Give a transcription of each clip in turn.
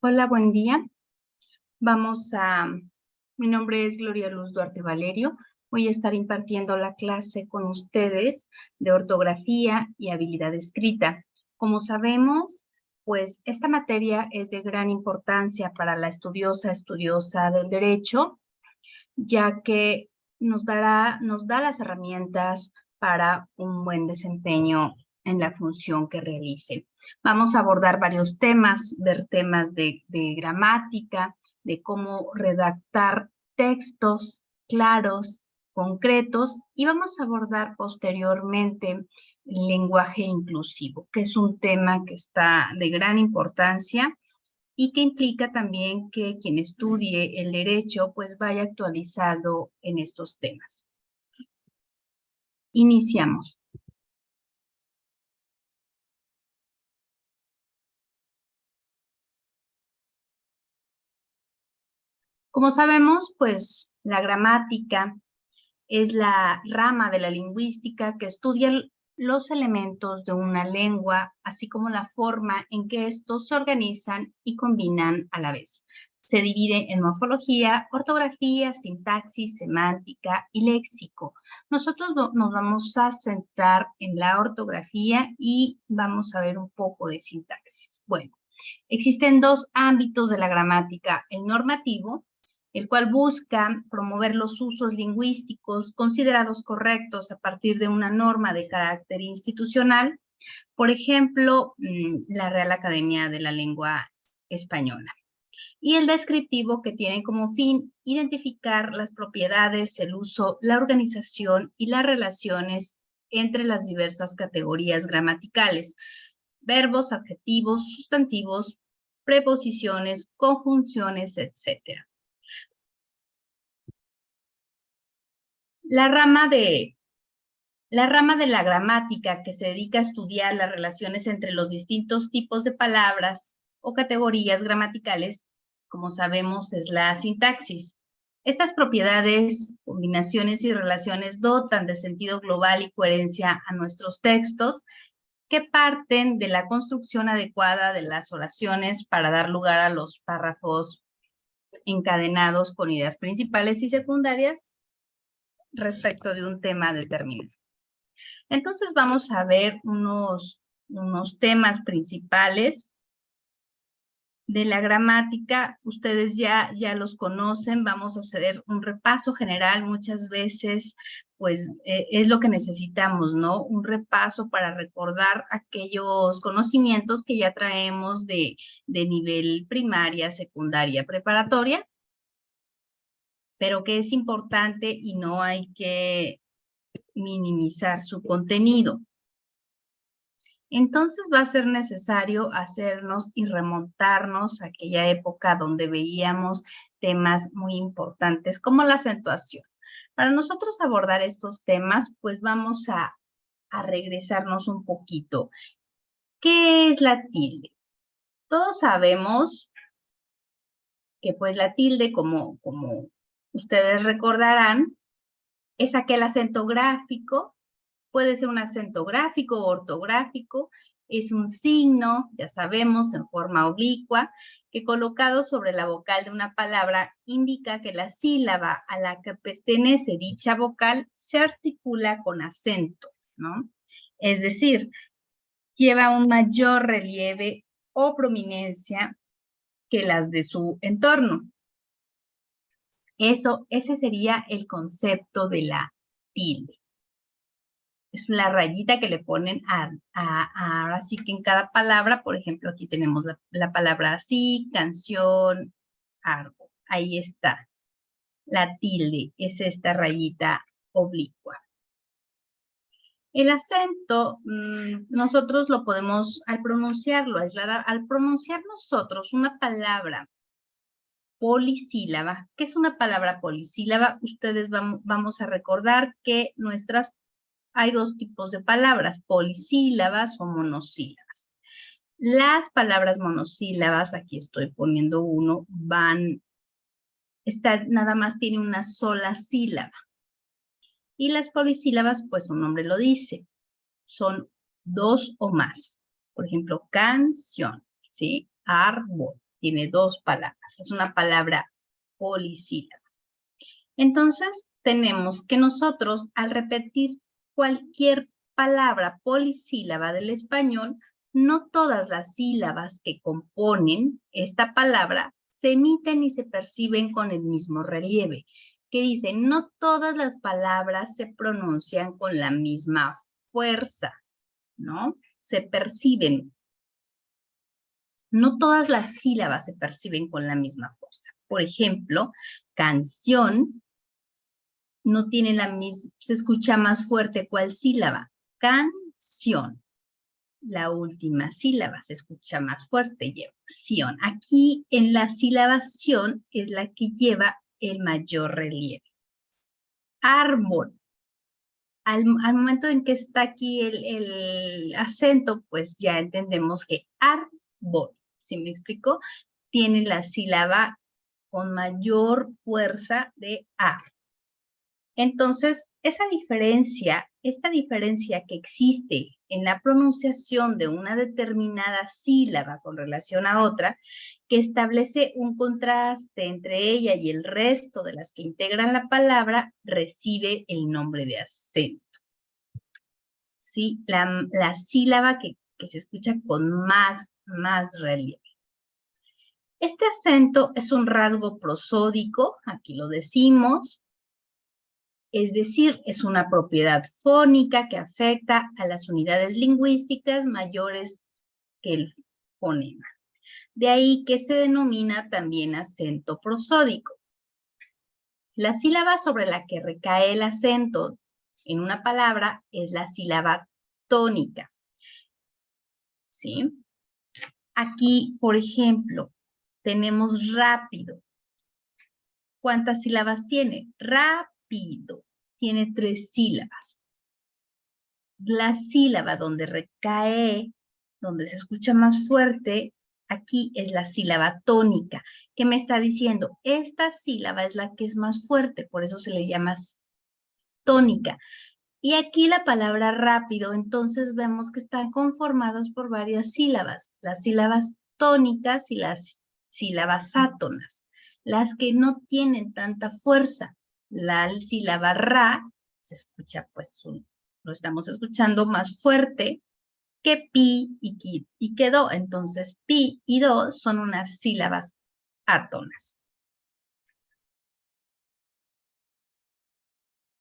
Hola, buen día. Mi nombre es Gloria Luz Duarte Valerio. Voy a estar impartiendo la clase con ustedes de ortografía y habilidad escrita. Como sabemos, pues esta materia es de gran importancia para la estudiosa del derecho, ya que nos da las herramientas para un buen desempeño en la función que realice. Vamos a abordar varios temas, ver temas de gramática, de cómo redactar textos claros, concretos, y vamos a abordar posteriormente el lenguaje inclusivo, que es un tema que está de gran importancia y que implica también que quien estudie el derecho pues vaya actualizado en estos temas. Iniciamos. Como sabemos, pues la gramática es la rama de la lingüística que estudia los elementos de una lengua, así como la forma en que estos se organizan y combinan a la vez. Se divide en morfología, ortografía, sintaxis, semántica y léxico. Nosotros nos vamos a centrar en la ortografía y vamos a ver un poco de sintaxis. Bueno, existen dos ámbitos de la gramática: el normativo, el cual busca promover los usos lingüísticos considerados correctos a partir de una norma de carácter institucional, por ejemplo, la Real Academia de la Lengua Española. Y el descriptivo, que tiene como fin identificar las propiedades, el uso, la organización y las relaciones entre las diversas categorías gramaticales: verbos, adjetivos, sustantivos, preposiciones, conjunciones, etc. La rama de la gramática, que se dedica a estudiar las relaciones entre los distintos tipos de palabras o categorías gramaticales, como sabemos, es la sintaxis. Estas propiedades, combinaciones y relaciones dotan de sentido global y coherencia a nuestros textos, que parten de la construcción adecuada de las oraciones para dar lugar a los párrafos encadenados con ideas principales y secundarias respecto de un tema determinado. Entonces vamos a ver unos temas principales de la gramática. Ustedes ya los conocen. Vamos a hacer un repaso general. Muchas veces pues es lo que necesitamos, ¿no? Un repaso para recordar aquellos conocimientos que ya traemos de nivel primaria, secundaria, preparatoria, pero que es importante y no hay que minimizar su contenido. Entonces va a ser necesario hacernos y remontarnos a aquella época donde veíamos temas muy importantes como la acentuación. Para nosotros abordar estos temas, pues vamos a regresarnos un poquito. ¿Qué es la tilde? Todos sabemos que pues la tilde, como ustedes recordarán, es aquel acento gráfico. Puede ser un acento gráfico o ortográfico. Es un signo, ya sabemos, en forma oblicua, que colocado sobre la vocal de una palabra indica que la sílaba a la que pertenece dicha vocal se articula con acento, ¿no? Es decir, lleva un mayor relieve o prominencia que las de su entorno. Ese sería el concepto de la tilde. Es la rayita que le ponen así que en cada palabra. Por ejemplo, aquí tenemos la palabra así, canción, árbol. Ahí está. La tilde es esta rayita oblicua. El acento, nosotros lo podemos, al pronunciarlo, al pronunciar nosotros una palabra polisílaba. ¿Qué es una palabra polisílaba? Ustedes vamos a recordar que hay dos tipos de palabras: polisílabas o monosílabas. Las palabras monosílabas, aquí estoy poniendo uno, nada más tiene una sola sílaba. Y las polisílabas, pues su nombre lo dice, son dos o más. Por ejemplo, canción, ¿sí? Árbol, tiene 2 palabras. Es una palabra polisílaba. Entonces, tenemos que nosotros, al repetir cualquier palabra polisílaba del español, no todas las sílabas que componen esta palabra se emiten y se perciben con el mismo relieve. Que dice, no todas las palabras se pronuncian con la misma fuerza, ¿no? Se perciben. No todas las sílabas se perciben con la misma fuerza. Por ejemplo, canción no tiene la misma, se escucha más fuerte ¿cuál sílaba? Canción. La última sílaba se escucha más fuerte, lleva ción. Aquí en la sílaba ción es la que lleva el mayor relieve. Árbol. Al momento en que está aquí el acento, pues ya entendemos que árbol, ¿sí me explico? Tiene la sílaba con mayor fuerza de A. Entonces, esta diferencia que existe en la pronunciación de una determinada sílaba con relación a otra, que establece un contraste entre ella y el resto de las que integran la palabra, recibe el nombre de acento. ¿Sí? La sílaba que se escucha con más relieve. Este acento es un rasgo prosódico, aquí lo decimos, es decir, es una propiedad fónica que afecta a las unidades lingüísticas mayores que el fonema. De ahí que se denomina también acento prosódico. La sílaba sobre la que recae el acento en una palabra es la sílaba tónica. ¿Sí? Aquí, por ejemplo, tenemos rápido. ¿Cuántas sílabas tiene? Rápido. Tiene 3 sílabas. La sílaba donde recae, donde se escucha más fuerte, aquí es la sílaba tónica. ¿Qué me está diciendo? Esta sílaba es la que es más fuerte, por eso se le llama tónica. Y aquí la palabra rápido, entonces vemos que están conformadas por varias sílabas. Las sílabas tónicas y las sílabas átonas. Las que no tienen tanta fuerza. La sílaba ra se escucha, pues, lo estamos escuchando más fuerte que pi y que do. Entonces, pi y do son unas sílabas átonas.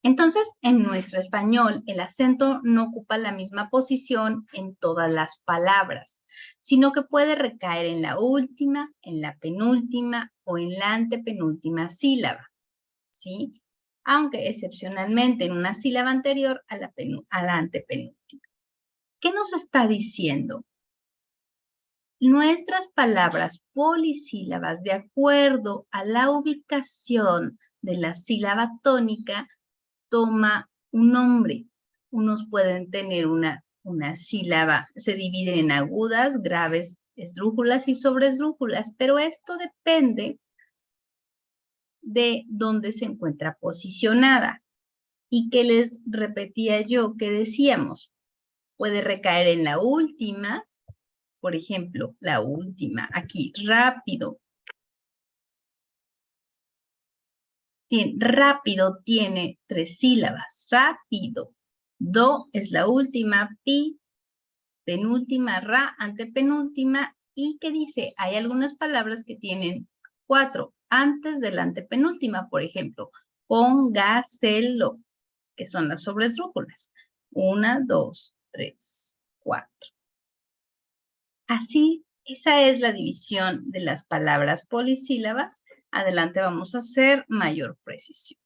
Entonces, en nuestro español, el acento no ocupa la misma posición en todas las palabras, sino que puede recaer en la última, en la penúltima o en la antepenúltima sílaba, ¿sí? Aunque excepcionalmente en una sílaba anterior a la antepenúltima. ¿Qué nos está diciendo? Nuestras palabras polisílabas, de acuerdo a la ubicación de la sílaba tónica, toma un nombre. Unos pueden tener una sílaba, se dividen en agudas, graves, esdrújulas y sobresdrújulas, pero esto depende de dónde se encuentra posicionada. ¿Y qué les repetía yo? ¿Qué decíamos? Puede recaer en la última, por ejemplo, la última, aquí, rápido. Rápido tiene 3 sílabas, rápido. Do es la última, pi, penúltima, ra, antepenúltima, y que dice, hay algunas palabras que tienen 4 antes de la antepenúltima, por ejemplo, póngaselo, que son las sobresdrújulas. 1, 2, 3, 4. Así, esa es la división de las palabras polisílabas. Adelante vamos a hacer mayor precisión.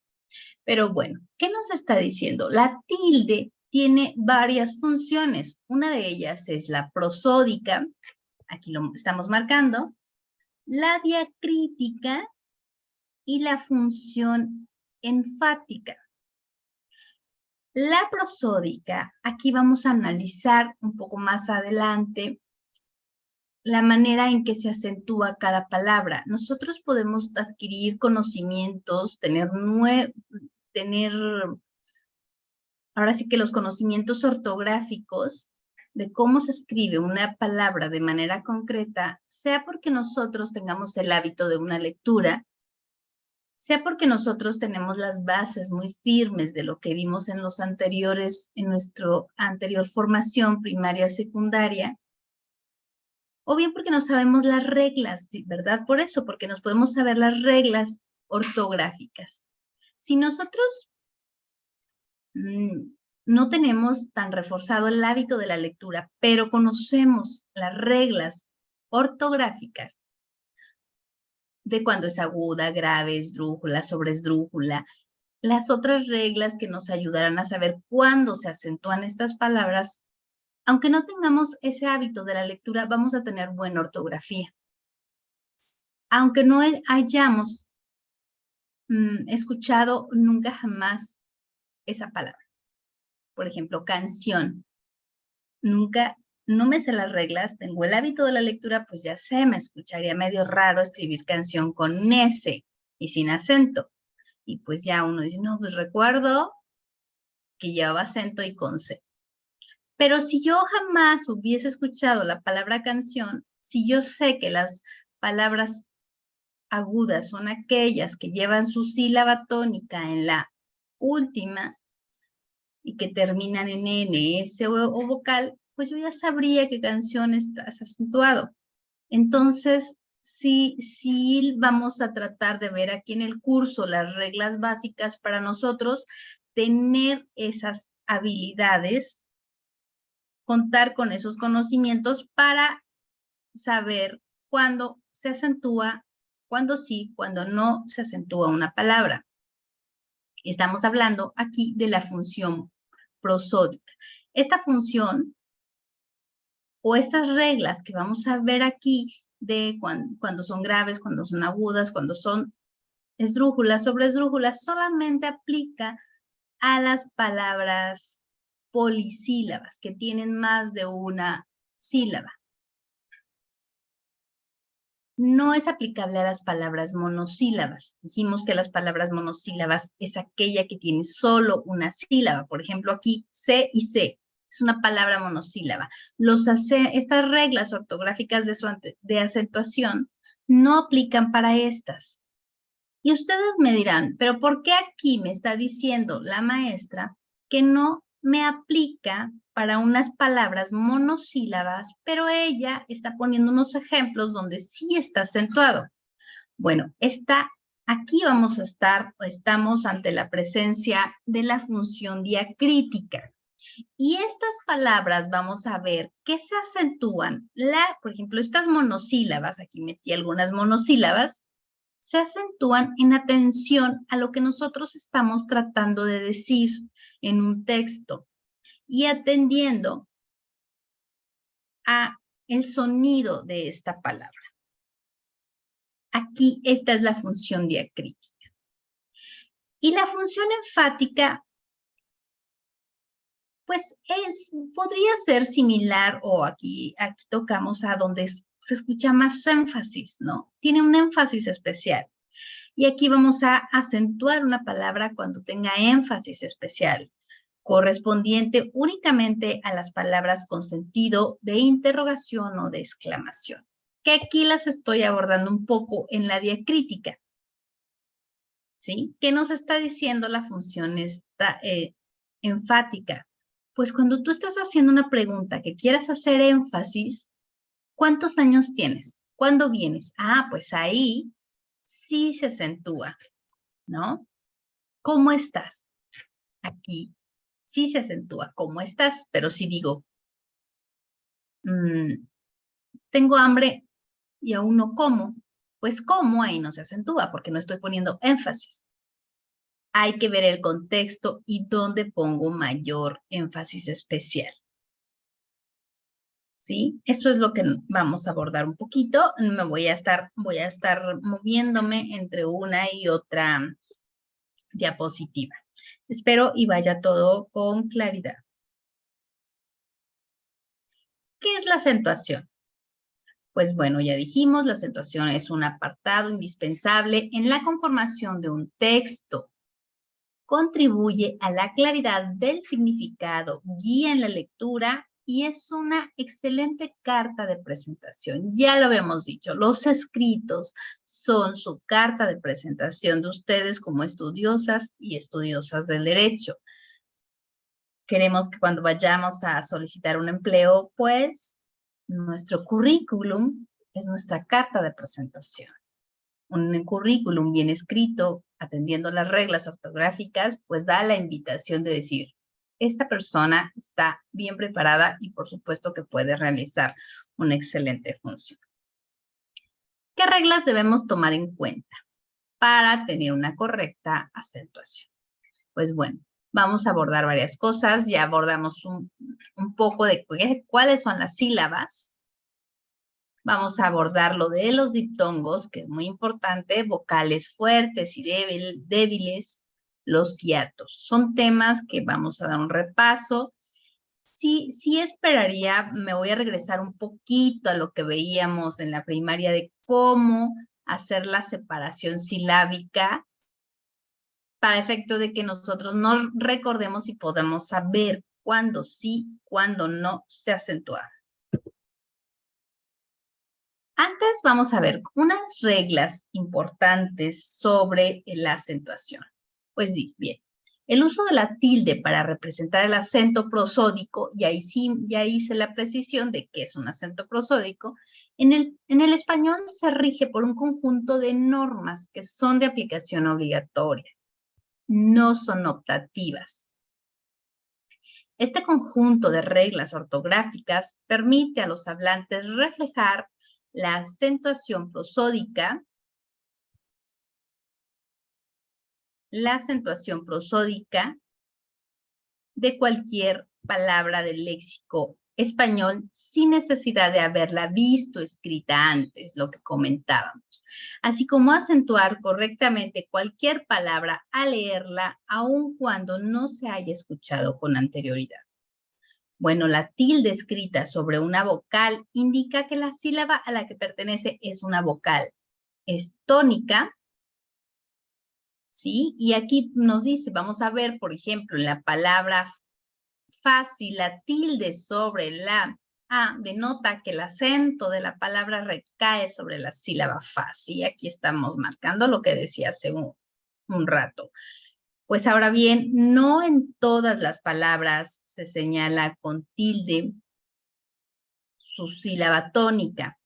Pero bueno, ¿qué nos está diciendo? La tilde tiene varias funciones. Una de ellas es la prosódica, aquí lo estamos marcando, la diacrítica y la función enfática. La prosódica, aquí vamos a analizar un poco más adelante la manera en que se acentúa cada palabra. Nosotros podemos adquirir conocimientos, ahora sí que los conocimientos ortográficos de cómo se escribe una palabra de manera concreta, sea porque nosotros tengamos el hábito de una lectura, sea porque nosotros tenemos las bases muy firmes de lo que vimos en los anteriores, en nuestra anterior formación primaria, secundaria, o bien porque no sabemos las reglas, ¿verdad? Por eso, porque nos podemos saber las reglas ortográficas. Si nosotros no tenemos tan reforzado el hábito de la lectura, pero conocemos las reglas ortográficas de cuando es aguda, grave, esdrújula, sobresdrújula, las otras reglas que nos ayudarán a saber cuándo se acentúan estas palabras, aunque no tengamos ese hábito de la lectura, vamos a tener buena ortografía. Aunque no hayamos escuchado nunca jamás esa palabra. Por ejemplo, canción. Nunca, no me sé las reglas, tengo el hábito de la lectura, pues ya sé, me escucharía medio raro escribir canción con S y sin acento. Y pues ya uno dice, no, pues recuerdo que llevaba acento y con C. Pero si yo jamás hubiese escuchado la palabra canción, si yo sé que las palabras agudas son aquellas que llevan su sílaba tónica en la última y que terminan en N, S o vocal, pues yo ya sabría qué canción estás acentuado. Entonces, sí vamos a tratar de ver aquí en el curso las reglas básicas para nosotros, tener esas habilidades, contar con esos conocimientos para saber cuándo se acentúa, cuándo sí, cuándo no se acentúa una palabra. Estamos hablando aquí de la función prosódica. Esta función o estas reglas que vamos a ver aquí de cuando son graves, cuando son agudas, cuando son esdrújulas, sobresdrújulas, solamente aplica a las palabras polisílabas que tienen más de una sílaba. No es aplicable a las palabras monosílabas. Dijimos que las palabras monosílabas es aquella que tiene solo una sílaba. Por ejemplo, aquí C y C es una palabra monosílaba. Estas reglas ortográficas de acentuación no aplican para estas. Y ustedes me dirán, ¿pero por qué aquí me está diciendo la maestra que no me aplica para unas palabras monosílabas, pero ella está poniendo unos ejemplos donde sí está acentuado? Bueno, aquí estamos ante la presencia de la función diacrítica. Y estas palabras vamos a ver que se acentúan. Por ejemplo, estas monosílabas, aquí metí algunas monosílabas, se acentúan en atención a lo que nosotros estamos tratando de decir en un texto y atendiendo a el sonido de esta palabra. Aquí esta es la función diacrítica. Y la función enfática, pues podría ser similar, o aquí tocamos a donde se escucha más énfasis, ¿no? Tiene un énfasis especial. Y aquí vamos a acentuar una palabra cuando tenga énfasis especial, correspondiente únicamente a las palabras con sentido de interrogación o de exclamación, que aquí las estoy abordando un poco en la diacrítica. ¿Sí? ¿Qué nos está diciendo la función enfática? Pues cuando tú estás haciendo una pregunta que quieras hacer énfasis, ¿cuántos años tienes? ¿Cuándo vienes? Ah, pues ahí sí se acentúa, ¿no? ¿Cómo estás? Aquí sí se acentúa, ¿cómo estás? Pero si digo, tengo hambre y aún no como, pues como ahí no se acentúa porque no estoy poniendo énfasis. Hay que ver el contexto y dónde pongo mayor énfasis especial. ¿Sí? Eso es lo que vamos a abordar un poquito. Voy a estar moviéndome entre una y otra diapositiva. Espero y vaya todo con claridad. ¿Qué es la acentuación? Pues bueno, ya dijimos, la acentuación es un apartado indispensable en la conformación de un texto. Contribuye a la claridad del significado, guía en la lectura y es una excelente carta de presentación. Ya lo habíamos dicho, los escritos son su carta de presentación de ustedes como estudiosas y estudiosas del derecho. Queremos que cuando vayamos a solicitar un empleo, pues, nuestro currículum es nuestra carta de presentación. Un currículum bien escrito, atendiendo las reglas ortográficas, pues da la invitación de decir, esta persona está bien preparada y por supuesto que puede realizar una excelente función. ¿Qué reglas debemos tomar en cuenta para tener una correcta acentuación? Pues bueno, vamos a abordar varias cosas. Ya abordamos un poco de cuáles son las sílabas. Vamos a abordar lo de los diptongos, que es muy importante, vocales fuertes y débiles, los hiatos. Son temas que vamos a dar un repaso. Sí esperaría, me voy a regresar un poquito a lo que veíamos en la primaria de cómo hacer la separación silábica para efecto de que nosotros nos recordemos y podamos saber cuándo sí, cuándo no se acentúa. Antes vamos a ver unas reglas importantes sobre la acentuación. Pues bien, el uso de la tilde para representar el acento prosódico, y ahí sí ya hice la precisión de qué es un acento prosódico, en el español se rige por un conjunto de normas que son de aplicación obligatoria, no son optativas. Este conjunto de reglas ortográficas permite a los hablantes reflejar la acentuación prosódica, de cualquier palabra del léxico español sin necesidad de haberla visto escrita antes, lo que comentábamos. Así como acentuar correctamente cualquier palabra al leerla, aun cuando no se haya escuchado con anterioridad. Bueno, la tilde escrita sobre una vocal indica que la sílaba a la que pertenece es una vocal. Es tónica, ¿sí? Y aquí nos dice, vamos a ver, por ejemplo, en la palabra fácil, la tilde sobre la A denota que el acento de la palabra recae sobre la sílaba fácil. Y aquí estamos marcando lo que decía hace un rato. Pues ahora bien, no en todas las palabras se señala con tilde su sílaba tónica.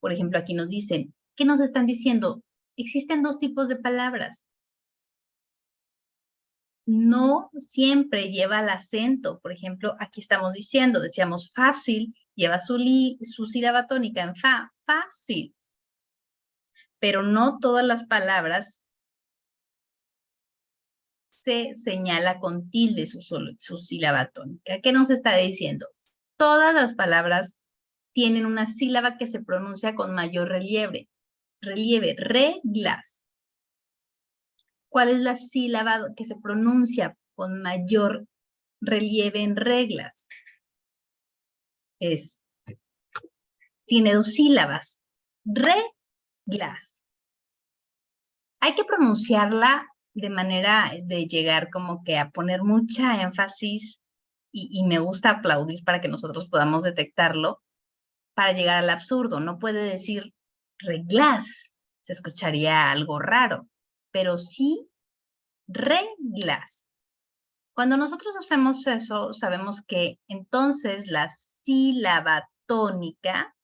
Por ejemplo, aquí nos dicen, ¿qué nos están diciendo? Existen dos tipos de palabras. No siempre lleva el acento. Por ejemplo, aquí estamos diciendo, decíamos fácil, lleva su sílaba tónica en fa, fácil. Pero no todas las palabras se señala con tilde su sílaba tónica. ¿Qué nos está diciendo? Todas las palabras tienen una sílaba que se pronuncia con mayor relieve, reglas. ¿Cuál es la sílaba que se pronuncia con mayor relieve en reglas? Tiene dos sílabas, reglas. Hay que pronunciarla de manera de llegar como que a poner mucha énfasis y me gusta aplaudir para que nosotros podamos detectarlo, para llegar al absurdo. No puede decir reglas, se escucharía algo raro, pero sí reglas. Cuando nosotros hacemos eso, sabemos que entonces la sílaba tónica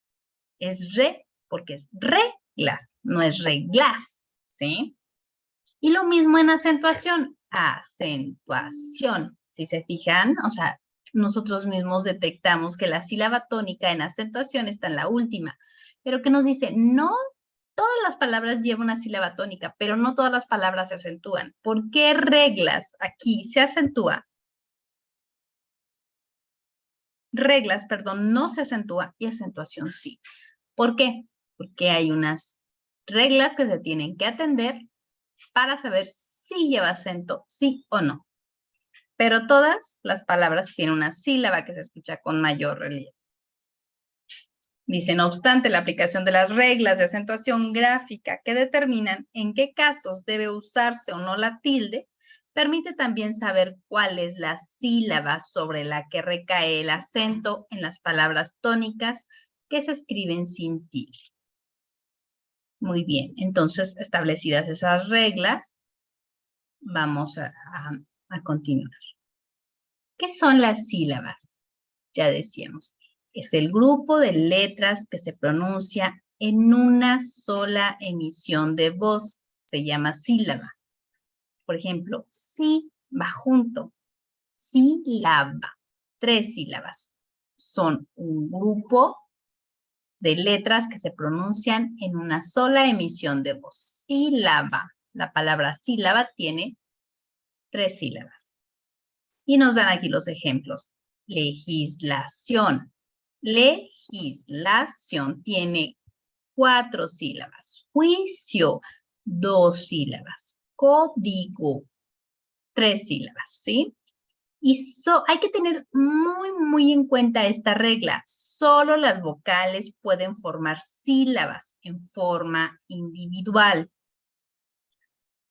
es re, porque es reglas, no es reglas, ¿sí? Y lo mismo en acentuación, acentuación. Si se fijan, o sea, nosotros mismos detectamos que la sílaba tónica en acentuación está en la última, pero que nos dice, no todas las palabras llevan una sílaba tónica, pero no todas las palabras se acentúan. ¿Por qué reglas aquí se acentúa? Reglas, perdón, no se acentúa y acentuación sí. ¿Por qué? Porque hay unas reglas que se tienen que atender para saber si lleva acento, sí o no. Pero todas las palabras tienen una sílaba que se escucha con mayor relieve. Dice, no obstante, la aplicación de las reglas de acentuación gráfica que determinan en qué casos debe usarse o no la tilde, Permite también saber cuál es la sílaba sobre la que recae el acento en las palabras tónicas que se escriben sin tilde. Muy bien, entonces establecidas esas reglas, vamos a continuar. ¿Qué son las sílabas? Ya decíamos, es el grupo de letras que se pronuncia en una sola emisión de voz. Se llama sílaba. Por ejemplo, sí va junto. Sílaba. 3 sílabas. Son un grupo de letras que se pronuncian en una sola emisión de voz. Sílaba. La palabra sílaba tiene 3 sílabas. Y nos dan aquí los ejemplos. Legislación. Legislación tiene 4 sílabas. Juicio, 2 sílabas. Código, 3 sílabas, ¿sí? Y hay que tener muy en cuenta esta regla. Solo las vocales pueden formar sílabas en forma individual.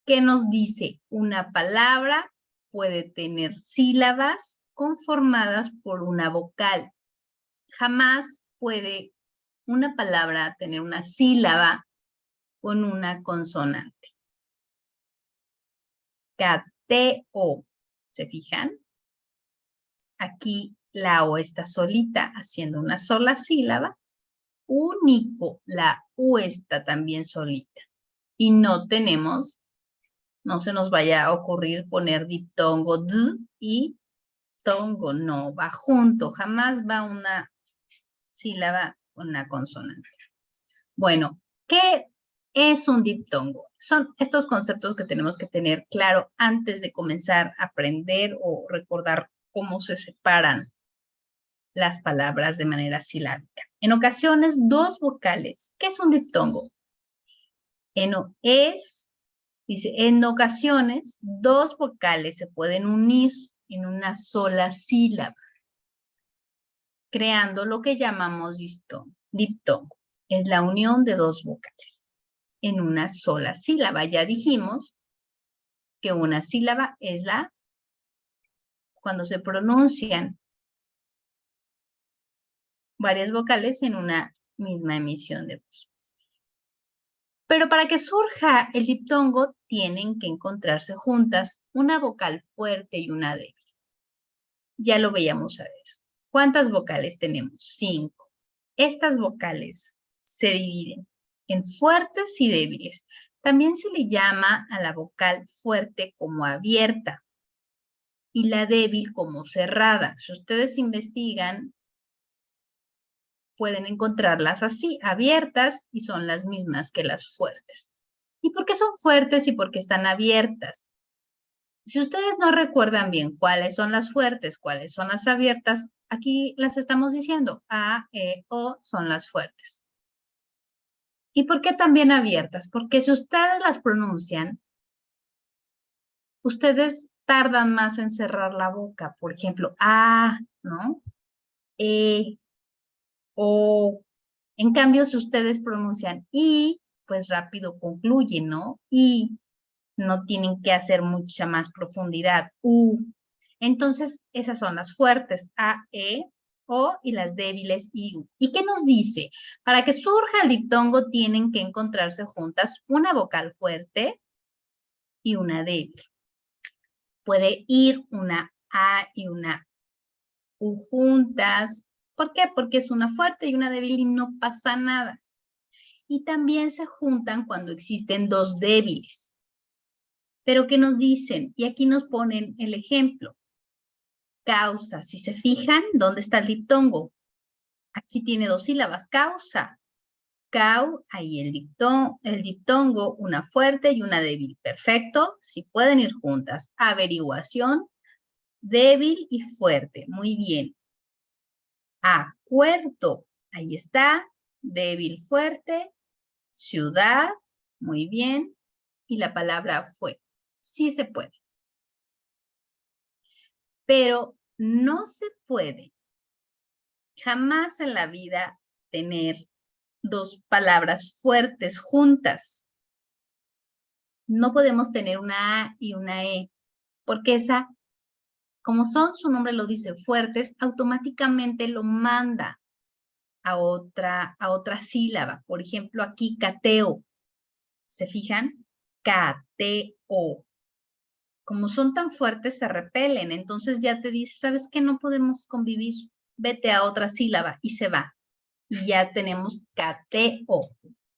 ¿Qué nos dice? Una palabra puede tener sílabas conformadas por una vocal. Jamás puede una palabra tener una sílaba con una consonante. Cateo. ¿Se fijan? Aquí la O está solita, haciendo una sola sílaba. Único, la U está también solita. Y no tenemos, no se nos vaya a ocurrir poner diptongo d y tongo, no, va junto, jamás va una sílaba con una consonante. Bueno, ¿qué es un diptongo? Son estos conceptos que tenemos que tener claro antes de comenzar a aprender o recordar cómo se separan las palabras de manera silábica. En ocasiones, 2 vocales. ¿Qué es un diptongo? Dice, en ocasiones, 2 vocales se pueden unir en una sola sílaba, creando lo que llamamos diptongo. Es la unión de 2 vocales en una sola sílaba. Ya dijimos que una sílaba es cuando se pronuncian varias vocales en una misma emisión de voz. Pero para que surja el diptongo, tienen que encontrarse juntas una vocal fuerte y una débil. Ya lo veíamos a ver. ¿Cuántas vocales tenemos? 5. Estas vocales se dividen en fuertes y débiles. También se le llama a la vocal fuerte como abierta y la débil como cerrada. Si ustedes investigan, pueden encontrarlas así, abiertas, y son las mismas que las fuertes. ¿Y por qué son fuertes y por qué están abiertas? Si ustedes no recuerdan bien cuáles son las fuertes, cuáles son las abiertas, aquí las estamos diciendo. A, E, O son las fuertes. ¿Y por qué también abiertas? Porque si ustedes las pronuncian, ustedes tardan más en cerrar la boca. Por ejemplo, A, ¿no? E, O. En cambio, si ustedes pronuncian I, pues rápido concluyen, ¿no? I, no tienen que hacer mucha más profundidad. U. Entonces, esas son las fuertes, A, E, O, y las débiles, I, U. ¿Y qué nos dice? Para que surja el diptongo tienen que encontrarse juntas una vocal fuerte y una débil. Puede ir una A y una U juntas. ¿Por qué? Porque es una fuerte y una débil y no pasa nada. Y también se juntan cuando existen 2 débiles. Pero ¿qué nos dicen? Y aquí nos ponen el ejemplo. Causa. Si se fijan, ¿dónde está el diptongo? Aquí tiene 2 sílabas. Causa. Cau, ahí el diptongo, una fuerte y una débil. Perfecto. Si pueden ir juntas. Averiguación, débil y fuerte. Muy bien. Acuerdo. Ahí está. Débil, fuerte. Ciudad. Muy bien. Y la palabra fue. Sí se puede. Pero no se puede jamás en la vida tener 2 palabras fuertes juntas. No podemos tener una A y una E. porque esa, como son, su nombre lo dice, fuertes, automáticamente lo manda a otra sílaba. Por ejemplo, aquí cateo. ¿Se fijan? Cateo. Como son tan fuertes, se repelen. Entonces ya te dice, ¿sabes qué? No podemos convivir. Vete a otra sílaba y se va. Y ya tenemos cateo.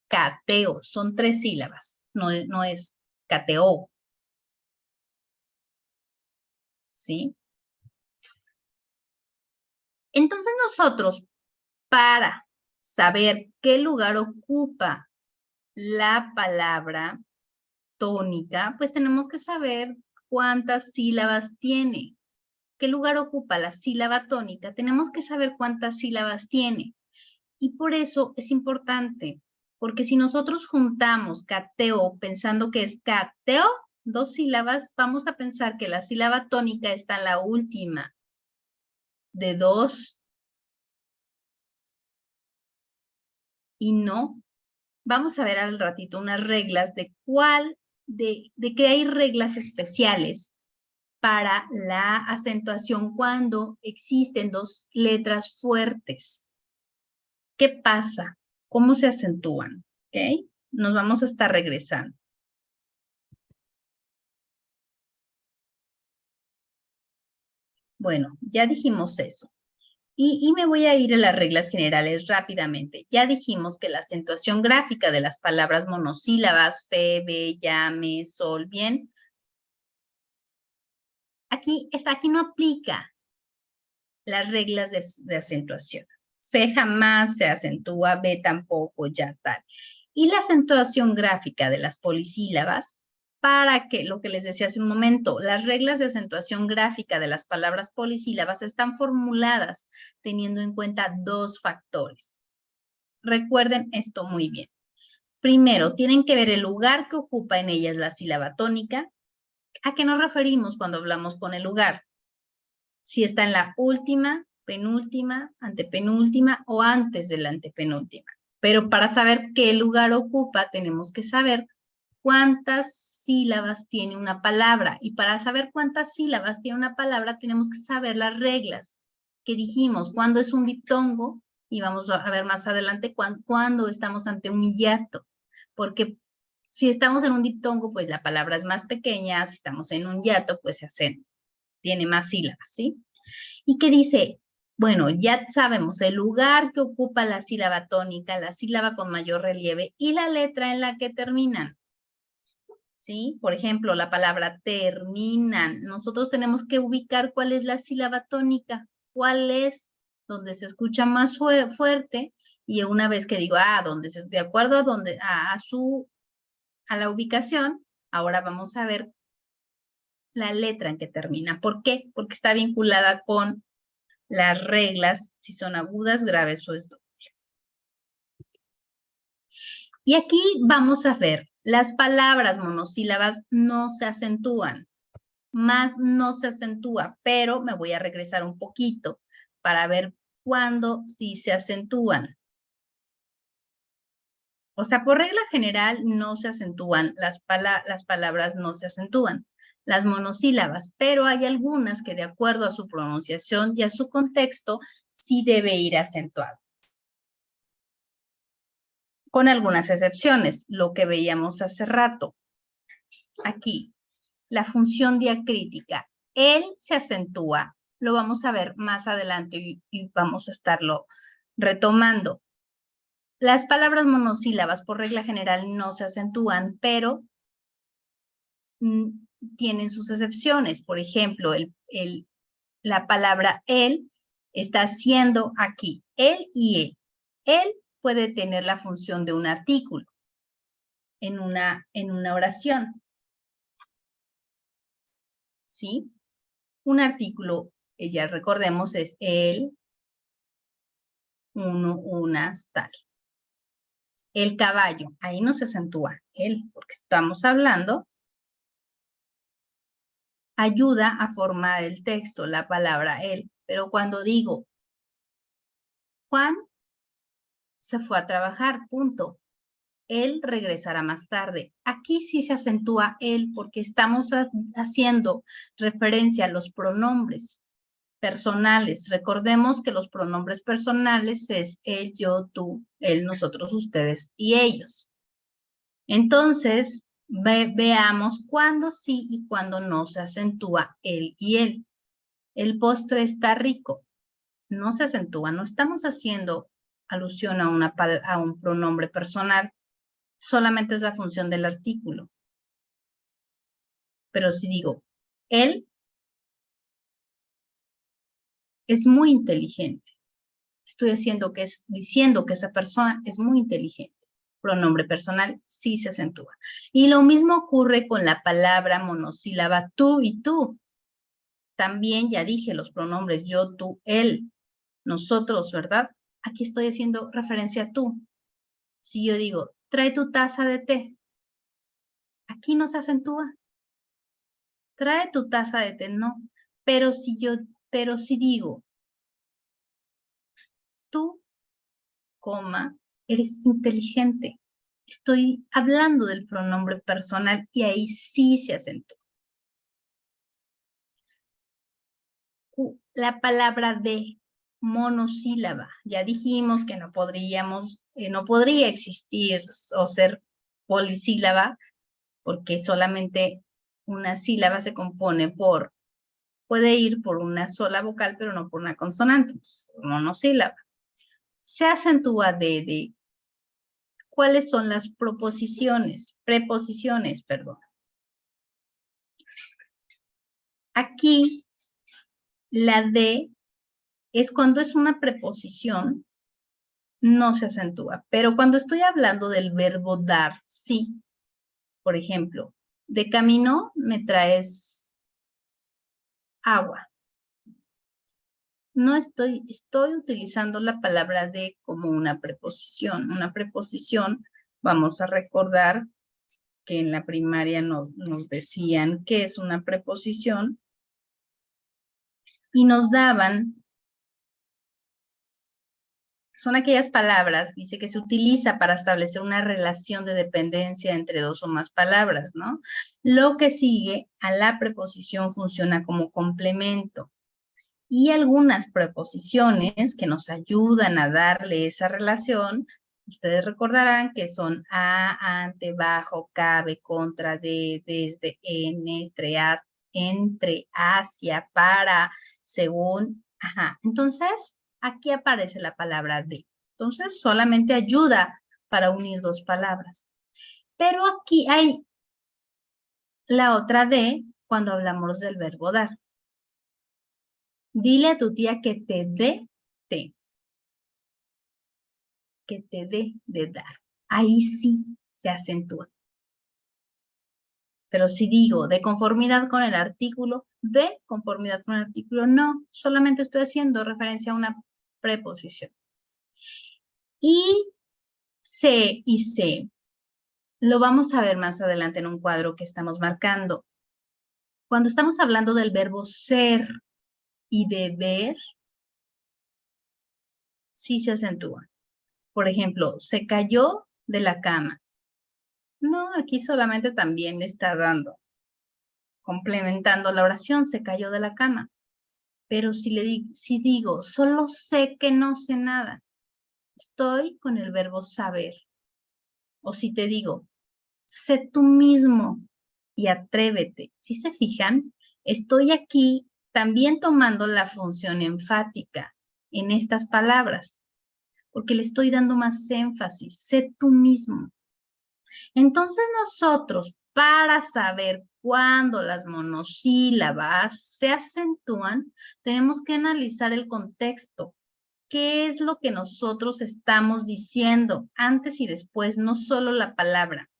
Cateo. Son 3 sílabas. No es cateo. ¿Sí? Entonces nosotros, para saber qué lugar ocupa la palabra tónica, pues tenemos que saber cuántas sílabas tiene. ¿Qué lugar ocupa la sílaba tónica? Tenemos que saber cuántas sílabas tiene. Y por eso es importante, porque si nosotros juntamos cateo pensando que es cateo, 2 sílabas, vamos a pensar que la sílaba tónica está en la última de 2 y no. Vamos a ver al ratito unas reglas de que hay reglas especiales para la acentuación cuando existen 2 letras fuertes. ¿Qué pasa? ¿Cómo se acentúan? ¿Ok? Nos vamos a estar regresando. Bueno, ya dijimos eso. Y me voy a ir a las reglas generales rápidamente. Ya dijimos que la acentuación gráfica de las palabras monosílabas, fe, be, llame, sol, bien. Aquí no aplica las reglas de acentuación. Fe jamás se acentúa, be tampoco, ya tal. Y la acentuación gráfica de las polisílabas, para que, lo que les decía hace un momento, las reglas de acentuación gráfica de las palabras polisílabas están formuladas teniendo en cuenta 2 factores. Recuerden esto muy bien. Primero, tienen que ver el lugar que ocupa en ellas la sílaba tónica. ¿A qué nos referimos cuando hablamos con el lugar? Si está en la última, penúltima, antepenúltima o antes de la antepenúltima. Pero para saber qué lugar ocupa, tenemos que saber cuántas sílabas tiene una palabra. Y para saber cuántas sílabas tiene una palabra, tenemos que saber las reglas que dijimos, cuándo es un diptongo, y vamos a ver más adelante cuándo estamos ante un hiato. Porque si estamos en un diptongo, pues la palabra es más pequeña, si estamos en un hiato, pues tiene más sílabas, ¿sí? ¿Y qué dice? Bueno, ya sabemos el lugar que ocupa la sílaba tónica, la sílaba con mayor relieve y la letra en la que terminan. ¿Sí? Por ejemplo, la palabra terminan. Nosotros tenemos que ubicar cuál es la sílaba tónica, cuál es donde se escucha más fuerte, y una vez que digo, de acuerdo a la ubicación, ahora vamos a ver la letra en que termina. ¿Por qué? Porque está vinculada con las reglas, si son agudas, graves o dobles. Y aquí vamos a ver, las palabras monosílabas no se acentúan, más no se acentúa, pero me voy a regresar un poquito para ver cuándo sí se acentúan. O sea, por regla general no se acentúan, las palabras no se acentúan, las monosílabas, pero hay algunas que de acuerdo a su pronunciación y a su contexto, sí debe ir acentuado. Con algunas excepciones, lo que veíamos hace rato. Aquí, la función diacrítica. Él se acentúa, lo vamos a ver más adelante y vamos a estarlo retomando. Las palabras monosílabas por regla general no se acentúan, pero tienen sus excepciones. Por ejemplo, la palabra él está haciendo aquí, él y él. Él puede tener la función de un artículo en una oración. ¿Sí? Un artículo, ya recordemos, es él, uno, unas, tal. El caballo, ahí no se acentúa él, porque estamos hablando, ayuda a formar el texto, la palabra él. Pero cuando digo, Juan se fue a trabajar, punto. él regresará más tarde. Aquí sí se acentúa él porque estamos haciendo referencia a los pronombres personales. Recordemos que los pronombres personales es él, yo, tú, él, nosotros, ustedes y ellos. Entonces, veamos cuándo sí y cuándo no se acentúa él y él. El postre está rico. No se acentúa, no estamos haciendo alusión a un pronombre personal, solamente es la función del artículo. Pero si digo, él es muy inteligente, estoy diciendo que esa persona es muy inteligente. Pronombre personal sí se acentúa. Y lo mismo ocurre con la palabra monosílaba tú y tú. También ya dije los pronombres yo, tú, él, nosotros, ¿verdad? Aquí estoy haciendo referencia a tú. Si yo digo, trae tu taza de té, aquí no se acentúa. Trae tu taza de té, no. Pero si digo, tú, coma, eres inteligente. Estoy hablando del pronombre personal y ahí sí se acentúa. La palabra de monosílaba. Ya dijimos que no podría existir o ser polisílaba porque solamente una sílaba se compone puede ir por una sola vocal, pero no por una consonante, monosílaba. Se acentúa de ¿cuáles son las preposiciones, perdón? Aquí, la de es cuando es una preposición, no se acentúa, pero cuando estoy hablando del verbo dar, sí. Por ejemplo, de camino me traes agua. No estoy utilizando la palabra de como una preposición. Una preposición, vamos a recordar que en la primaria nos decían qué es una preposición y nos daban, son aquellas palabras, dice que se utiliza para establecer una relación de dependencia entre dos o más palabras, ¿no? Lo que sigue a la preposición funciona como complemento. Y algunas preposiciones que nos ayudan a darle esa relación, ustedes recordarán que son a, ante, bajo, cabe, contra, de, desde, en, entre, hacia, para, según, ajá. Entonces, aquí aparece la palabra de. Entonces, solamente ayuda para unir dos palabras. Pero aquí hay la otra de cuando hablamos del verbo dar. Dile a tu tía que te dé té. Que te dé de dar. Ahí sí se acentúa. Pero si digo de conformidad con el artículo, de conformidad con el artículo, no. Solamente estoy haciendo referencia a una preposición. Y se y se. Lo vamos a ver más adelante en un cuadro que estamos marcando. Cuando estamos hablando del verbo ser y deber, sí se acentúa. Por ejemplo, se cayó de la cama. No, aquí solamente también le está dando, complementando la oración, se cayó de la cama. Pero si digo, solo sé que no sé nada, estoy con el verbo saber. O si te digo, sé tú mismo y atrévete. Si se fijan, estoy aquí también tomando la función enfática en estas palabras, porque le estoy dando más énfasis, sé tú mismo. Entonces nosotros, para saber cuándo las monosílabas se acentúan, tenemos que analizar el contexto. ¿Qué es lo que nosotros estamos diciendo antes y después, no solo la palabra?